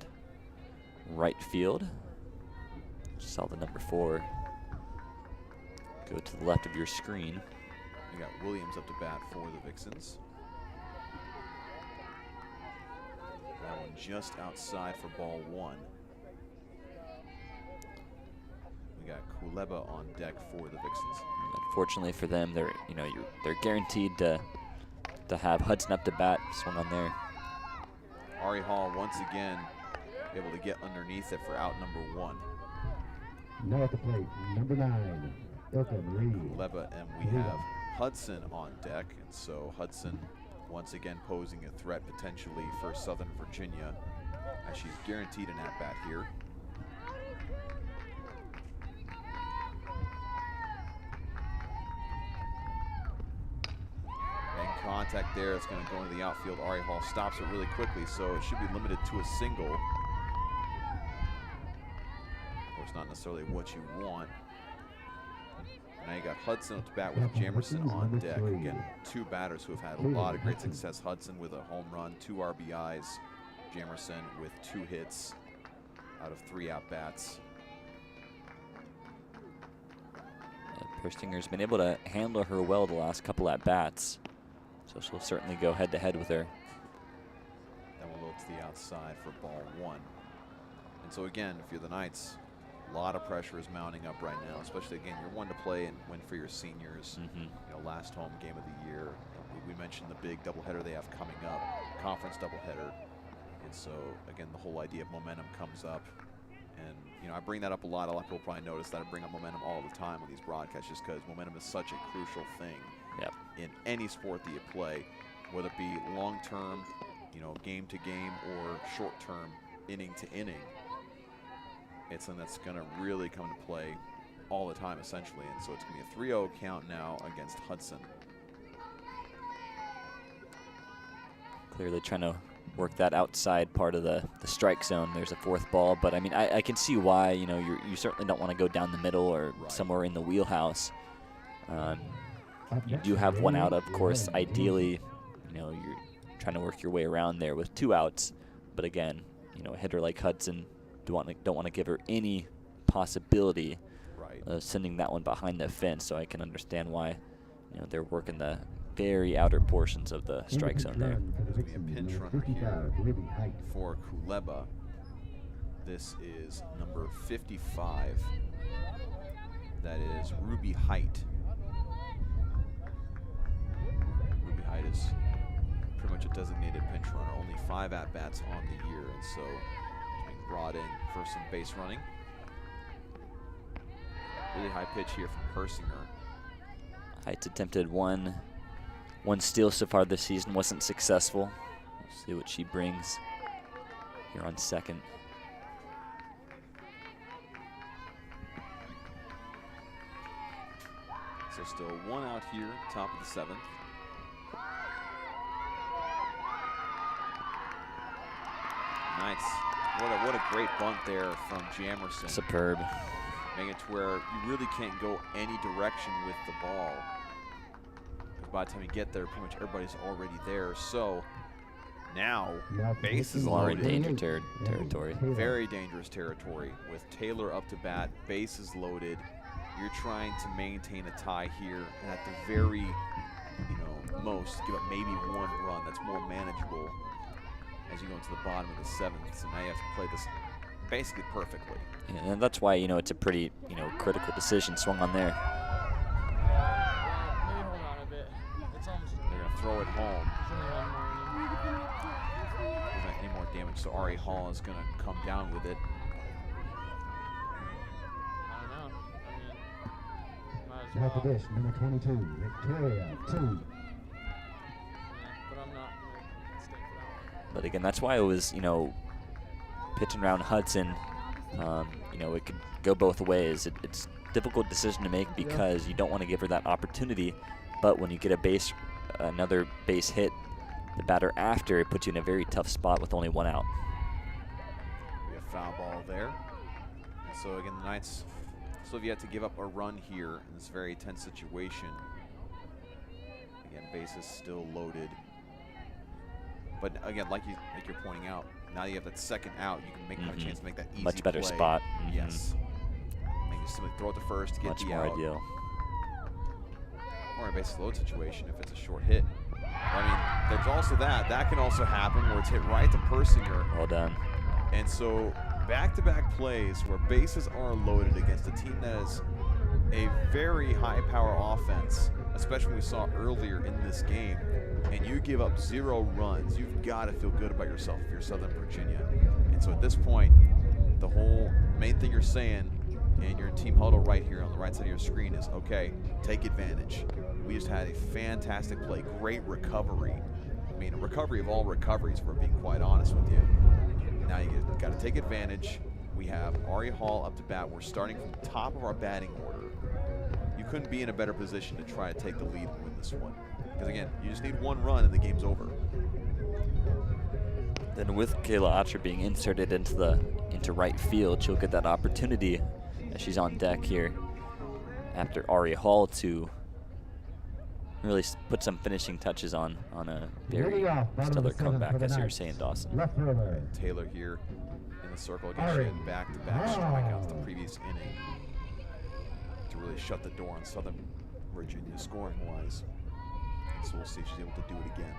right field. Saw the number 4 go to the left of your screen. You got Williams up to bat for the Vixens. That one just outside for ball 1. We got Kuleba on deck for the Vixens. Unfortunately for them, they're guaranteed to have Hudson up to bat. Swung on there. Ari Hall once again able to get underneath it for out number 1. Now at the plate, number 9. Kuleba, and we have Hudson on deck, and so Hudson once again posing a threat potentially for Southern Virginia, as she's guaranteed an at-bat here. And contact there, it's going to go into the outfield. Ari Hall stops it really quickly, so it should be limited to a single. Of course, not necessarily what you want. Now you got Hudson up to bat with Jamerson on deck. Again, 2 batters who have had a lot of great success. Hudson with a home run, 2 RBIs. Jamerson with 2 hits out of 3 at-bats. Perstinger's been able to handle her well the last couple at-bats, so she'll certainly go head-to-head with her. Then we'll look to the outside for ball 1. And so again, if you're the Knights, a lot of pressure is mounting up right now, especially, again, you're one to play and win for your seniors. Last home game of the year. We mentioned the big doubleheader they have coming up, conference doubleheader. And so, again, the whole idea of momentum comes up. And, I bring that up a lot. A lot of people probably notice that I bring up momentum all the time on these broadcasts just because momentum is such a crucial thing in any sport that you play, whether it be long-term, game to game, or short-term, inning to inning. It's something that's going to really come into play all the time, essentially. And so it's going to be a 3-0 count now against Hudson. Clearly trying to work that outside part of the strike zone. There's a 4th ball, but I mean, I can see why, you certainly don't want to go down the middle or somewhere in the wheelhouse. You do have 1 out, of course. Ideally, you're trying to work your way around there with 2 outs. But again, a hitter like Hudson, don't want to give her any possibility of sending that one behind the fence. So I can understand why they're working the very outer portions of the strike zone there. There's going to be a pinch runner here for Kuleba. This is number 55. That is Ruby Height. Ruby Height is pretty much a designated pinch runner. Only 5 at-bats on the year, and so brought in for some base running. Really high pitch here from Persinger. Height's attempted one steal so far this season, wasn't successful. We'll see what she brings here on second. So still 1 out here, top of the 7th. Nice. What a great bunt there from Jamerson. Superb. Making it to where you really can't go any direction with the ball. Because by the time you get there, pretty much everybody's already there. So now, bases We're in loaded. danger territory. Very dangerous territory with Taylor up to bat, bases loaded. You're trying to maintain a tie here, and at the very, most, give up maybe 1 run. That's more manageable as you go into the bottom of the 7th. So now you have to play this basically perfectly. Yeah, and that's why, it's a pretty, critical decision swung on there. Maybe hold on a bit. It's almost They're going to throw it home. There's only 1 more inning. There's not any more damage, so Ari Hall is going to come down with it. I don't know. Might as Now well. the dish, number 22, Victoria, 2. Yeah, but I'm not gonna stick for that one. But again, that's why it was, pitching around Hudson, it could go both ways. It's a difficult decision to make because you don't want to give her that opportunity. But when you get another base hit, the batter after, it puts you in a very tough spot with only 1 out. We have foul ball there. And so again, the Knights still have yet to give up a run here in this very tense situation. Again, bases still loaded. But again, like you're pointing out, now you have that second out, you can have a chance to make that easy Much better play. spot. Yes. Maybe simply throw it to first to get Much the more out. ideal. Or a bases load situation if it's a short hit. I mean, there's also that can also happen where it's hit right to Persinger. Well done. And so back-to-back plays where bases are loaded against a team that is a very high-power offense, especially when we saw earlier in this game, and you give up 0 runs, you've got to feel good about yourself if you're Southern Virginia. And so at this point, the whole main thing you're saying in your team huddle right here on the right side of your screen is, okay, take advantage. We just had a fantastic play, great recovery. I mean, a recovery of all recoveries, if we're being quite honest with you. Now you got to take advantage. We have Ari Hall up to bat. We're starting from the top of our batting order. You couldn't be in a better position to try to take the lead and win this one. Because again, you just need 1 run and the game's over. Then with Kayla Autry being inserted into right field, she'll get that opportunity as she's on deck here after Ari Hall to really put some finishing touches on a very stellar comeback, as you were saying, Dawson. Left fielder. Taylor here in the circle again. She had back-to-back strikeouts the previous inning to really shut the door on Southern Virginia scoring-wise. So we'll see if she's able to do it again.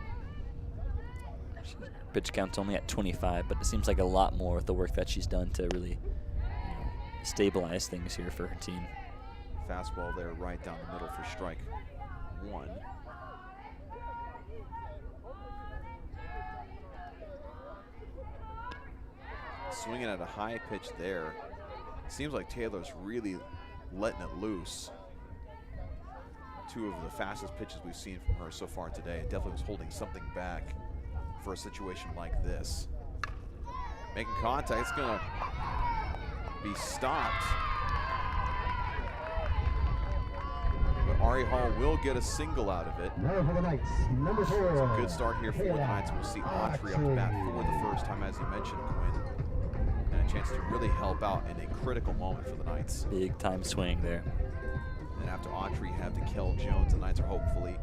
Pitch count's only at 25, but it seems like a lot more with the work that she's done to really stabilize things here for her team. Fastball there right down the middle for strike 1. Swinging at a high pitch there. Seems like Taylor's really letting it loose. 2 of the fastest pitches we've seen from her so far today. It definitely was holding something back for a situation like this. Making contact, it's gonna be stopped. But Ari Hall will get a single out of it. Now for the Knights, number 4. It's a good start here for the Knights. We'll see Autry up to bat for the first time, as you mentioned, Quinn. And a chance to really help out in a critical moment for the Knights. Big time swing there. And after Autry, you have Kel Jones. The Knights are hopefully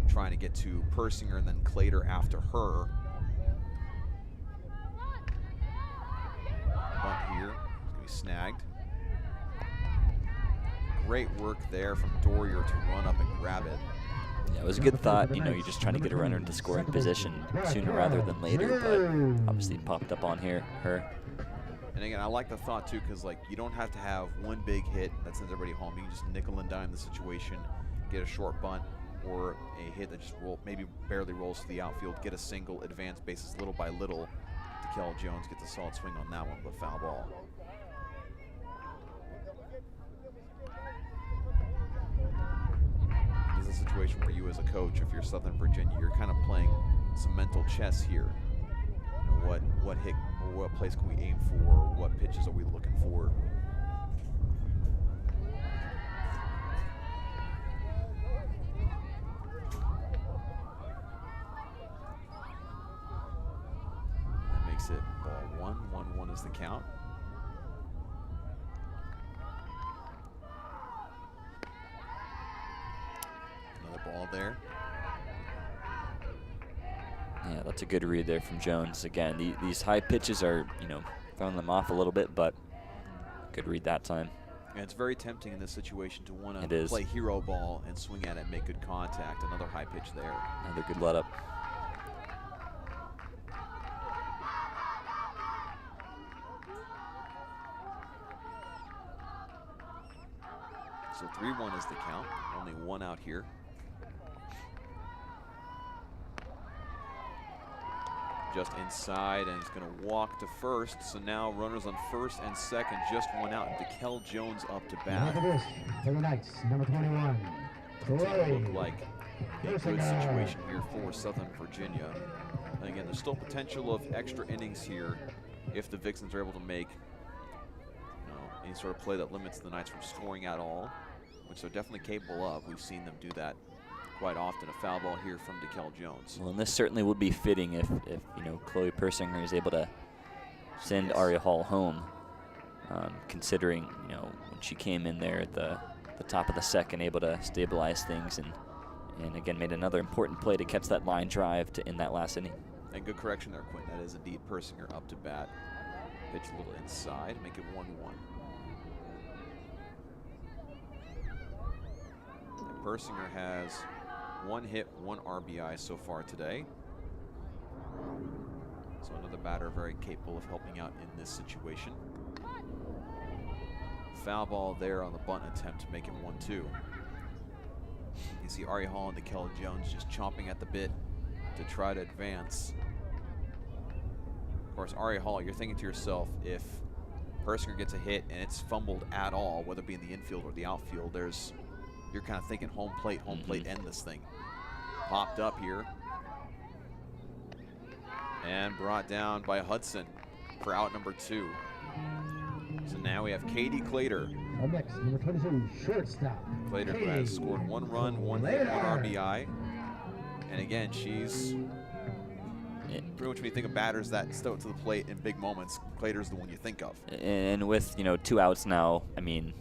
trying to get to Persinger and then Clater after her. Bunt here, it's gonna be snagged. Great work there from Dorier to run up and grab it. Yeah, it was a good thought. You're just trying to get a runner into scoring position sooner rather than later, but obviously popped up on her. And again, I like the thought too, because you don't have to have one big hit that sends everybody home. You can just nickel and dime the situation, get a short bunt or a hit that just maybe barely rolls to the outfield, get a single, advance bases little by little. Kel Jones gets a solid swing on that one, but foul ball. This is a situation where you as a coach, if you're Southern Virginia, you're kind of playing some mental chess here. what hit or what place can we aim for? What pitches are we looking for? That makes it ball 1. 1-1 is the count. Another ball there. Yeah, that's a good read there from Jones. Again, these high pitches are, throwing them off a little bit, but good read that time. And it's very tempting in this situation to want It to is. play hero ball and swing at it and make good contact. Another high pitch there. Another good let up. So 3-1 is the count. Only one out here. Just inside, and he's going to walk to first. So now runners on first and second, just one out. DeKel Jones up to bat. For the Knights, number 21. Look like a good situation here for Southern Virginia. And again, there's still potential of extra innings here if the Vixens are able to make any sort of play that limits the Knights from scoring at all, which they're definitely capable of. We've seen them do that quite often. A foul ball here from DeKel Jones. Well, and this certainly would be fitting if Chloe Persinger is able to send Aria Hall home, considering when she came in there at the top of the second, able to stabilize things and again made another important play to catch that line drive to end that last inning. And good correction there, Quinn. That is indeed Persinger up to bat. Pitch a little inside, make it 1-1. And Persinger has 1 hit, 1 RBI so far today. So another batter very capable of helping out in this situation. Foul ball there on the bunt attempt to make it 1-2. You see Aria Hall and DeKel Jones just chomping at the bit to try to advance. Of course, Aria Hall, you're thinking to yourself, if Persinger gets a hit and it's fumbled at all, whether it be in the infield or the outfield, you're kind of thinking home plate, end this thing. Popped up here. And brought down by Hudson for out number 2. So now we have Katie Clater. Up next, number 22, shortstop. Clater, who has scored 1 run, 1 hit, 1 RBI. And again, she's pretty much when you think of batters that step to the plate in big moments, Clater's the one you think of. And with 2 outs now, I mean,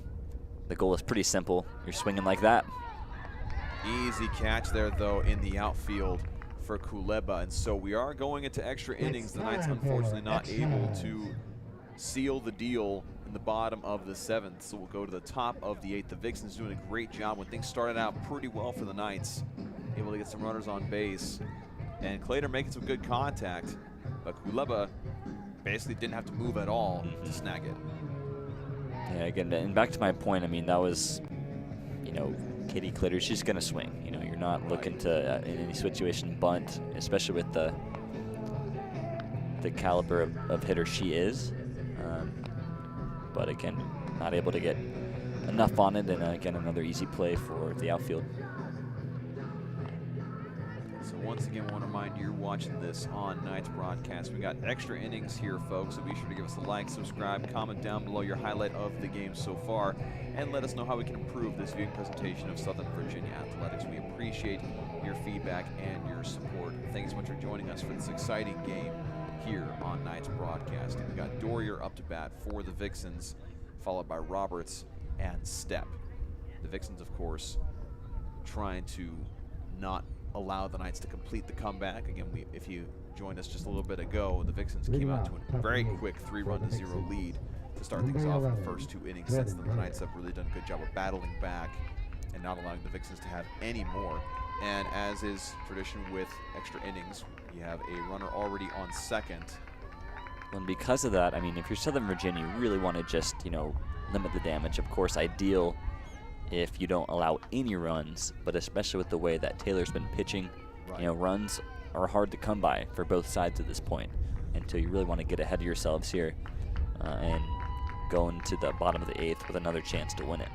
the goal is pretty simple. You're swinging like that. Easy catch there, though, in the outfield for Kuleba. And so we are going into extra innings. The Knights, unfortunately, not able to seal the deal in the bottom of the 7th. So we'll go to the top of the 8th. The Vixens doing a great job when things started out pretty well for the Knights. Able to get some runners on base. And Clater making some good contact. But Kuleba basically didn't have to move at all to snag it. Yeah, again, and back to my point, I mean, that was, Katie Clater, she's going to swing. You're not looking to, in any situation, bunt, especially with the caliber of hitter she is. But again, not able to get enough on it, and again, another easy play for the outfield. So once again, I want to remind you, you're watching this on Knights broadcast. We got extra innings here, folks, so be sure to give us a like, subscribe, comment down below your highlight of the game so far, and let us know how we can improve this viewing presentation of Southern Virginia Athletics. We appreciate your feedback and your support. Thanks so much for joining us for this exciting game here on Knights broadcasting. We got Dorier up to bat for the Vixens, followed by Roberts and Stepp. The Vixens, of course, trying to not allow the Knights to complete the comeback. Again, if you joined us just a little bit ago, the Vixens came out to a very quick 3-0 lead to start things off in the first 2 innings. Since then, the Knights have really done a good job of battling back and not allowing the Vixens to have any more. And as is tradition with extra innings, you have a runner already on second. And because of that, I mean, if you're Southern Virginia, you really want to just, limit the damage. Of course, ideal if you don't allow any runs, but especially with the way that Taylor's been pitching, Right. Runs are hard to come by for both sides at this point. And so you really want to get ahead of yourselves here and go into the bottom of the 8th with another chance to win it.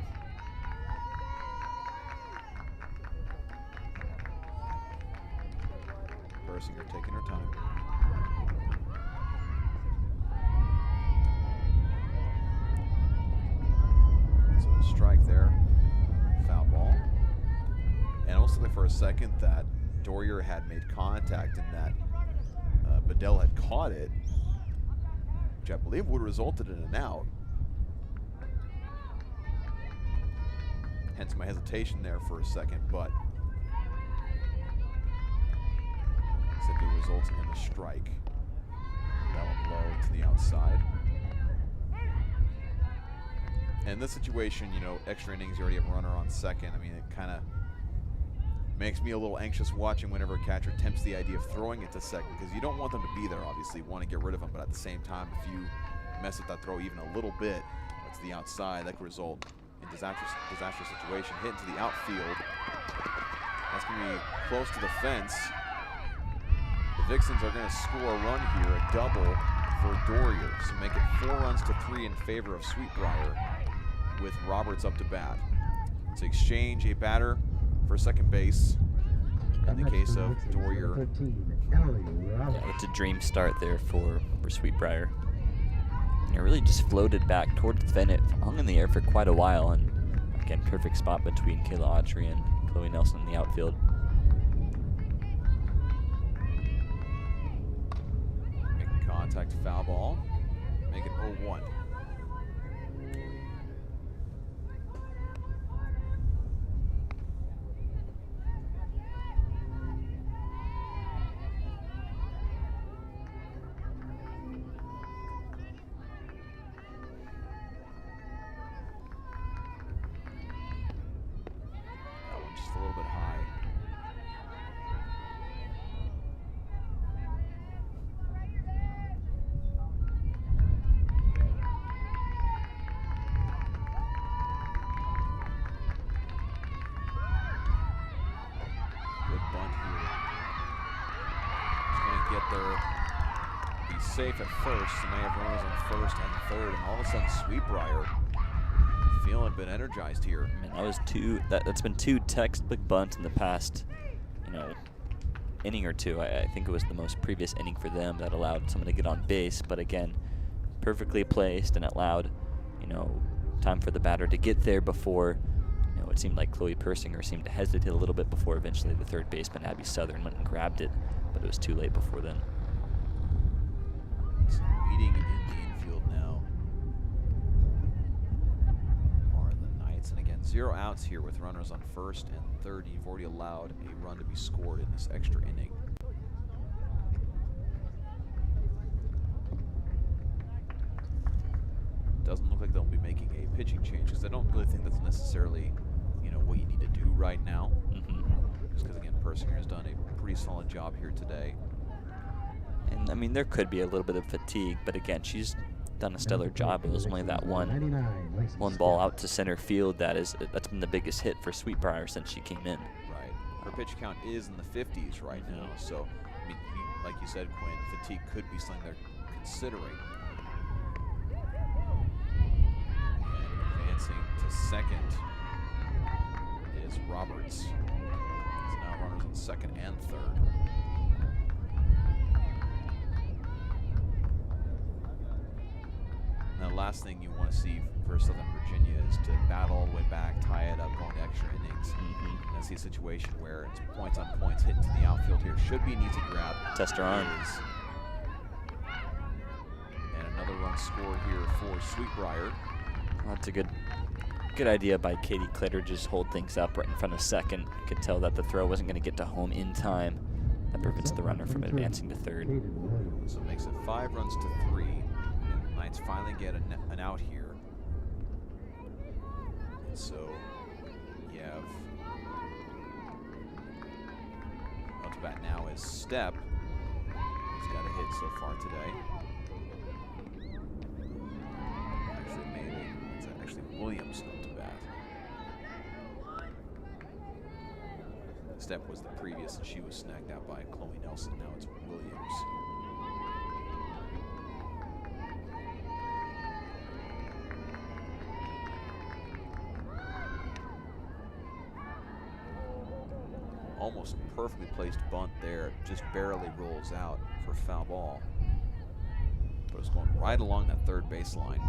Persinger taking her time. strike there. Foul ball. And it looks like for a second that Dorier had made contact and that Bedell had caught it, which I believe would have resulted in an out. Hence my hesitation there for a second, but simply results in a strike. Develop low to the outside. And in this situation, you know, extra innings, you already have a runner on second. I mean, it kind of makes me a little anxious watching whenever a catcher attempts the idea of throwing it to second, because you don't want them to be there, obviously. You want to get rid of them, but at the same time, if you mess with that throw even a little bit, to the outside, that could result in disastrous situation. Hit into the outfield. That's going to be close to the fence. The Vixens are going to score a run here, a double for Dorier, so make it 4 runs to 3 in favor of Sweet Briar with Roberts up to bat. To exchange a batter for second base in the case of Dorier. Yeah, it's a dream start there for Sweet Briar. And it really just floated back towards the fin. It hung in the air for quite a while, and again, perfect spot between Kayla Autry and Chloe Nelson in the outfield. Making contact, foul ball. Make it 0-1. A little bit high. Good bunt here. Just going to get there, be safe at first, and they have runners on first and third, and all of a sudden Sweet Briar feeling a bit energized here. I mean, that was that's been 2 textbook bunts in the past, you know, inning or 2. I think it was the most previous inning for them that allowed someone to get on base, but again, perfectly placed, and it allowed, you know, time for the batter to get there before, you know, it seemed like Chloe Persinger seemed to hesitate a little bit before eventually the third baseman, Abby Southern, went and grabbed it, but it was too late before then. It's meeting in the infield now. And again, 0 outs here with runners on first and third. You've already allowed a run to be scored in this extra inning. Doesn't look like they'll be making a pitching change, because I don't really think that's necessarily, you know, what you need to do right now. Just because, again, Persinger has done a pretty solid job here today. And I mean, there could be a little bit of fatigue, but again, she's done a stellar job. It was only that one ball out to center field that's been the biggest hit for Sweet Briar since she came in. Right. Her pitch count is in the 50s right now, so I mean, like you said, Quinn, fatigue could be something they're considering. And advancing to second is Roberts. So now runners on second and third. Now, the last thing you want to see for Southern Virginia is to battle all the way back, tie it up, going to extra innings. And see a situation where it's points on points, hit into the outfield here. Should be an easy grab. Test her arm. And another run scored here for Sweet Briar. Well, that's a good idea by Katie Clitter. Just hold things up right in front of second. Could tell that the throw wasn't going to get to home in time. That prevents the runner from advancing to third. So it makes it 5 runs to 3. Knights finally get an out here. And so you have up to bat now is Stepp. He's got a hit so far today. It's actually Williams up to bat. Stepp was the previous, and she was snagged out by Chloe Nelson. Now it's Williams. Almost perfectly placed bunt there, just barely rolls out for foul ball. But it's going right along that third baseline.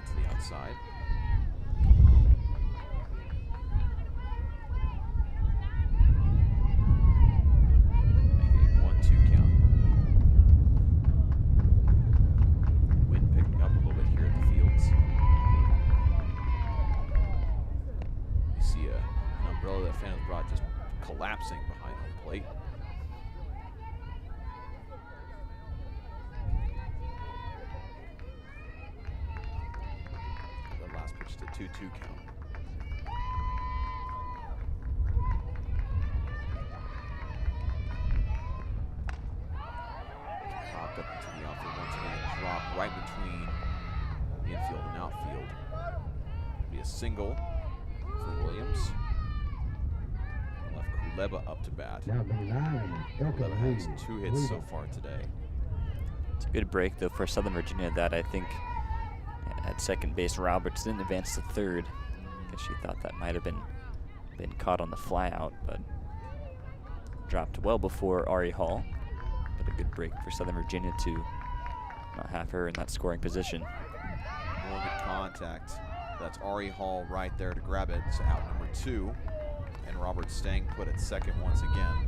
to the outside. Make a 1-2 count. Wind picking up a little bit here at the fields. You see an umbrella that fan has brought just collapsing behind home plate. The last pitch to 2-2 count. Popped up into the outfield once again, drop right between the infield and outfield. Be a single for Williams. Left Kuleba up to bat. Now number 9, Kuleba has 2 hits so far today. It's a good break, though, for Southern Virginia that I think at second base, Roberts didn't advance to third. I guess she thought that might have been caught on the fly out, but dropped well before Ari Hall. But a good break for Southern Virginia to not have her in that scoring position. More good contact. That's Ari Hall right there to grab it. So out number 2. And Robert staying put at second once again.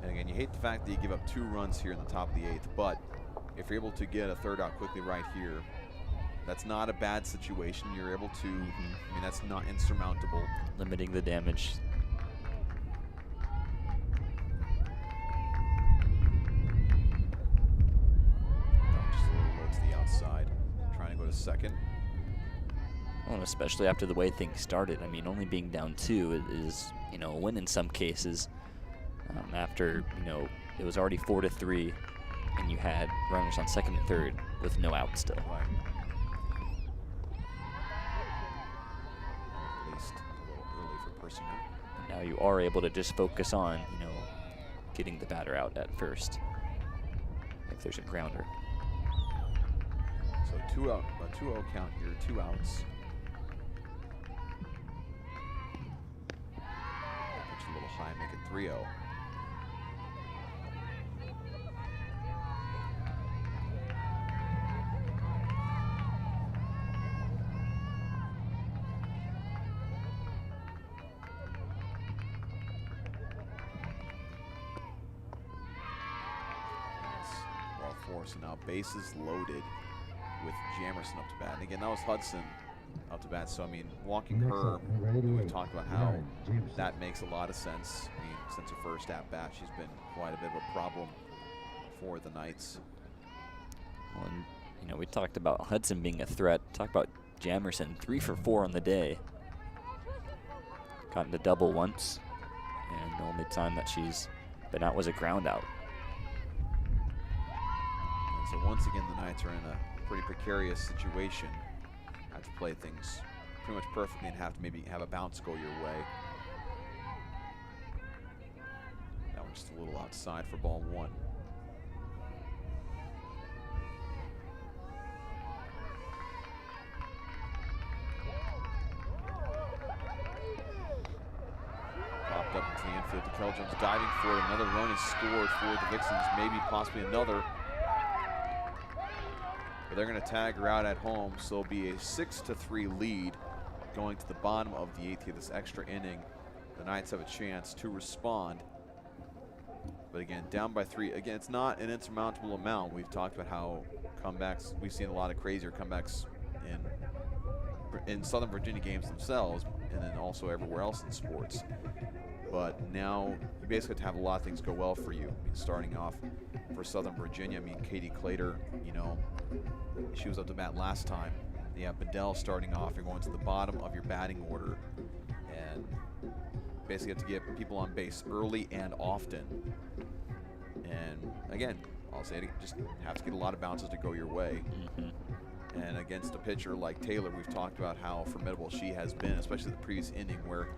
And again, you hate the fact that you give up 2 runs here in the top of the 8th, but if you're able to get a third out quickly right here, that's not a bad situation. You're able to, I mean, that's not insurmountable. Limiting the damage. Just a little low to the outside. Trying to go to second. Well, and especially after the way things started. I mean, only being down 2 is, you know, a win in some cases. After, you know, it was already 4-3, and you had runners on second and third with no out still. Right. At least a little early for Persinger. Now you are able to just focus on, you know, getting the batter out at first, if there's a grounder. So 2-0 count here, 2 outs. Pitch a little high, make it 3-0. So now bases loaded with Jamerson up to bat. And again, that was Hudson up to bat. So, I mean, walking her, we talked about how that makes a lot of sense. I mean, since her first at bat, she's been quite a bit of a problem for the Knights. Well, and, you know, we talked about Hudson being a threat. Talk about Jamerson, 3 for 4 on the day. Gotten the double once, and the only time that she's been out was a ground out. So once again, the Knights are in a pretty precarious situation. Have to play things pretty much perfectly and have to maybe have a bounce go your way. That one's just a little outside for ball 1. Popped up into the infield to Kel Jones, diving for it. Another run is scored for the Vixens, maybe possibly another. But they're going to tag her out at home, so it'll be a 6-3 lead going to the bottom of the 8th here, this extra inning. The Knights have a chance to respond. But again, down by 3. Again, it's not an insurmountable amount. We've talked about how comebacks, we've seen a lot of crazier comebacks in Southern Virginia games themselves, and then also everywhere else in sports. But now you basically have to have a lot of things go well for you. I mean, starting off for Southern Virginia, I mean, Katie Clater, you know, she was up to bat last time. You have Bedell starting off. You're going to the bottom of your batting order, and basically have to get people on base early and often. And again, I'll say it, just have to get a lot of bounces to go your way. And against a pitcher like Taylor, we've talked about how formidable she has been, especially the previous inning where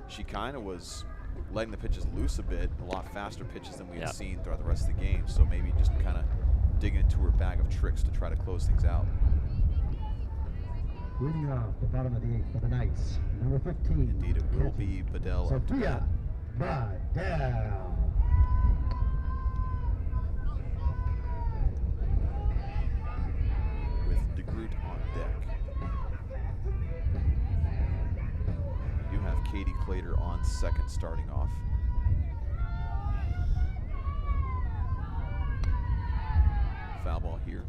she kind of was letting the pitches loose a bit, a lot faster pitches than we had seen throughout the rest of the game. So maybe just kind of digging into her bag of tricks to try to close things out. Leading off the bottom of the 8th for the Knights, number 15. Indeed, it will be Bedell up to bat. Bedell. second starting off. Foul ball here.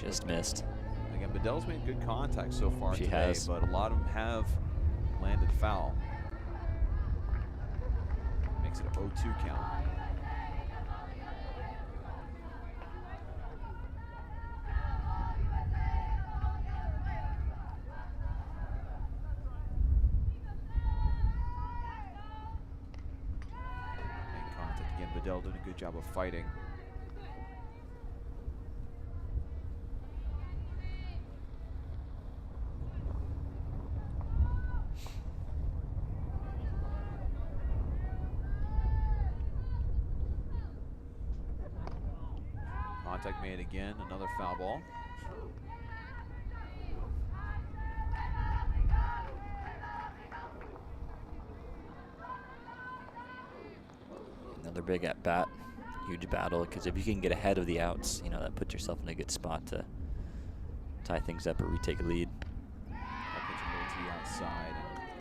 Just missed. Again, Bedell's made good contact so far She today, has. but a lot of them have landed foul. Makes it a 0-2 count. Making contact again. Bedell doing a good job of fighting. Contact made again, another foul ball. Another big at bat, huge battle, because if you can get ahead of the outs, you know, that puts yourself in a good spot to tie things up or retake a lead. That pitch a little to the outside,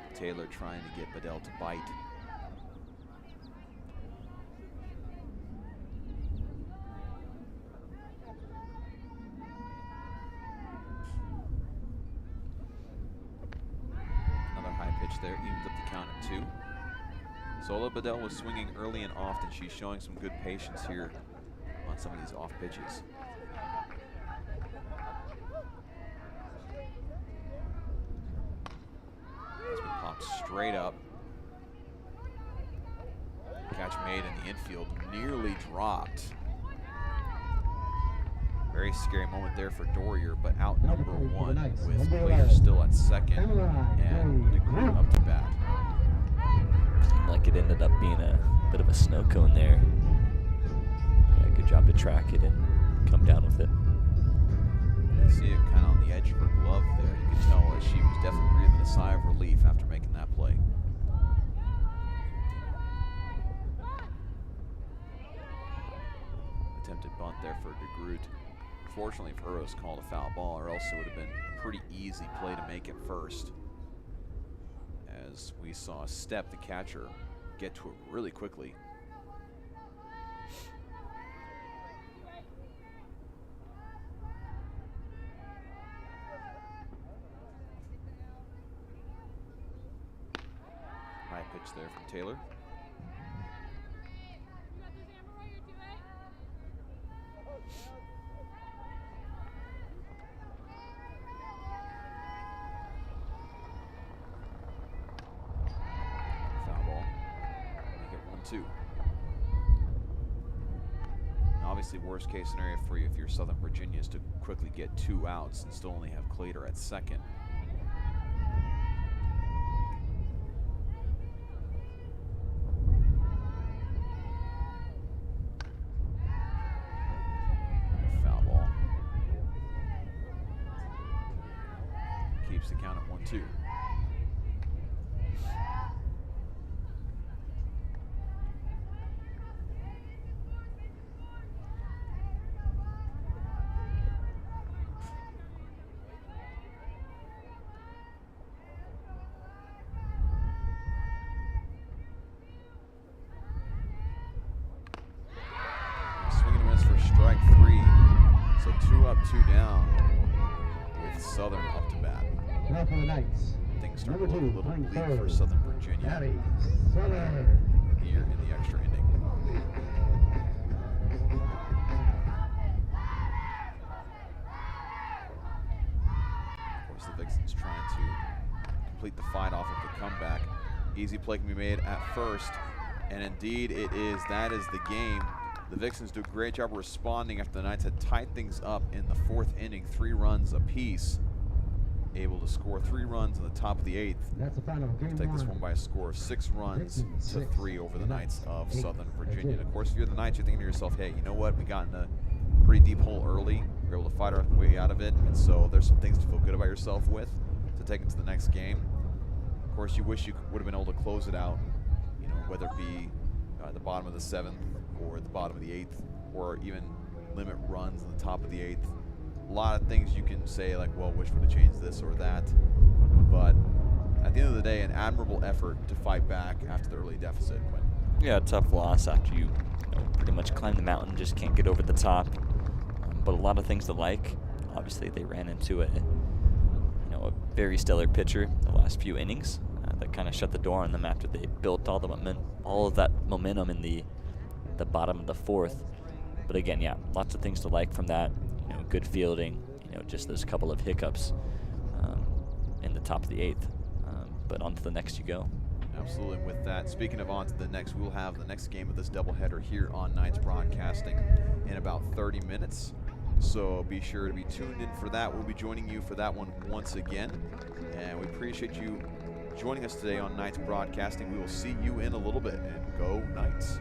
and Taylor trying to get Bedell to bite. There, evens up the count at 2. Sola Bedell was swinging early and often. She's showing some good patience here on some of these off pitches. It's been popped straight up. Catch made in the infield, nearly dropped. Very scary moment there for Dorier, but out number 1 with players still at second and DeGroot up to bat. Seemed like it ended up being a bit of a snow cone there. Yeah, good job to track it and come down with it. You see it kind of on the edge of her glove there. You can tell that she was definitely breathing a sigh of relief after making that play. Attempted bunt there for DeGroot. Fortunately for her, it was called a foul ball, or else it would have been a pretty easy play to make it first. As we saw Step, the catcher, get to it really quickly. High pitch there from Taylor. Obviously, worst case scenario for you if you're Southern Virginia is to quickly get 2 outs and still only have Clater at second. Foul ball. Keeps the count at 1-2. Strike 3, so 2 up, 2 down with Southern up to bat. Now for the Knights. Things start to look a little bleak for Southern Virginia here in the extra inning. Of course, the Vixens trying to complete the fight off of the comeback. Easy play can be made at first, and indeed it is. That is the game. The Vixens do a great job responding after the Knights had tied things up in the 4th inning, 3 runs apiece. Able to score 3 runs in the top of the 8th. That's the final game. Take this one by a score of 6 runs to 3 over the Knights of Southern Virginia. And of course, if you're the Knights, you're thinking to yourself, hey, you know what? We got in a pretty deep hole early. We were able to fight our way out of it, and so there's some things to feel good about yourself with to take into the next game. Of course, you wish you would have been able to close it out, you know, whether it be the bottom of the 7th or the bottom of the 8th, or even limit runs in the top of the 8th. A lot of things you can say, like, well, wish would have changed this or that, but at the end of the day, an admirable effort to fight back after the early deficit. Quinn. Yeah, tough loss after you know, pretty much climb the mountain, just can't get over the top. But a lot of things to like. Obviously, they ran into a very stellar pitcher the last few innings that kind of shut the door on them after they built all of that momentum in the bottom of the 4th. But again, yeah, lots of things to like from that. You know, good fielding. You know, just those couple of hiccups in the top of the 8th. But on to the next you go. Absolutely. And with that, speaking of on to the next, we'll have the next game of this doubleheader here on Knights Broadcasting in about 30 minutes. So be sure to be tuned in for that. We'll be joining you for that one once again. And we appreciate you joining us today on Knights Broadcasting. We will see you in a little bit. And go Knights.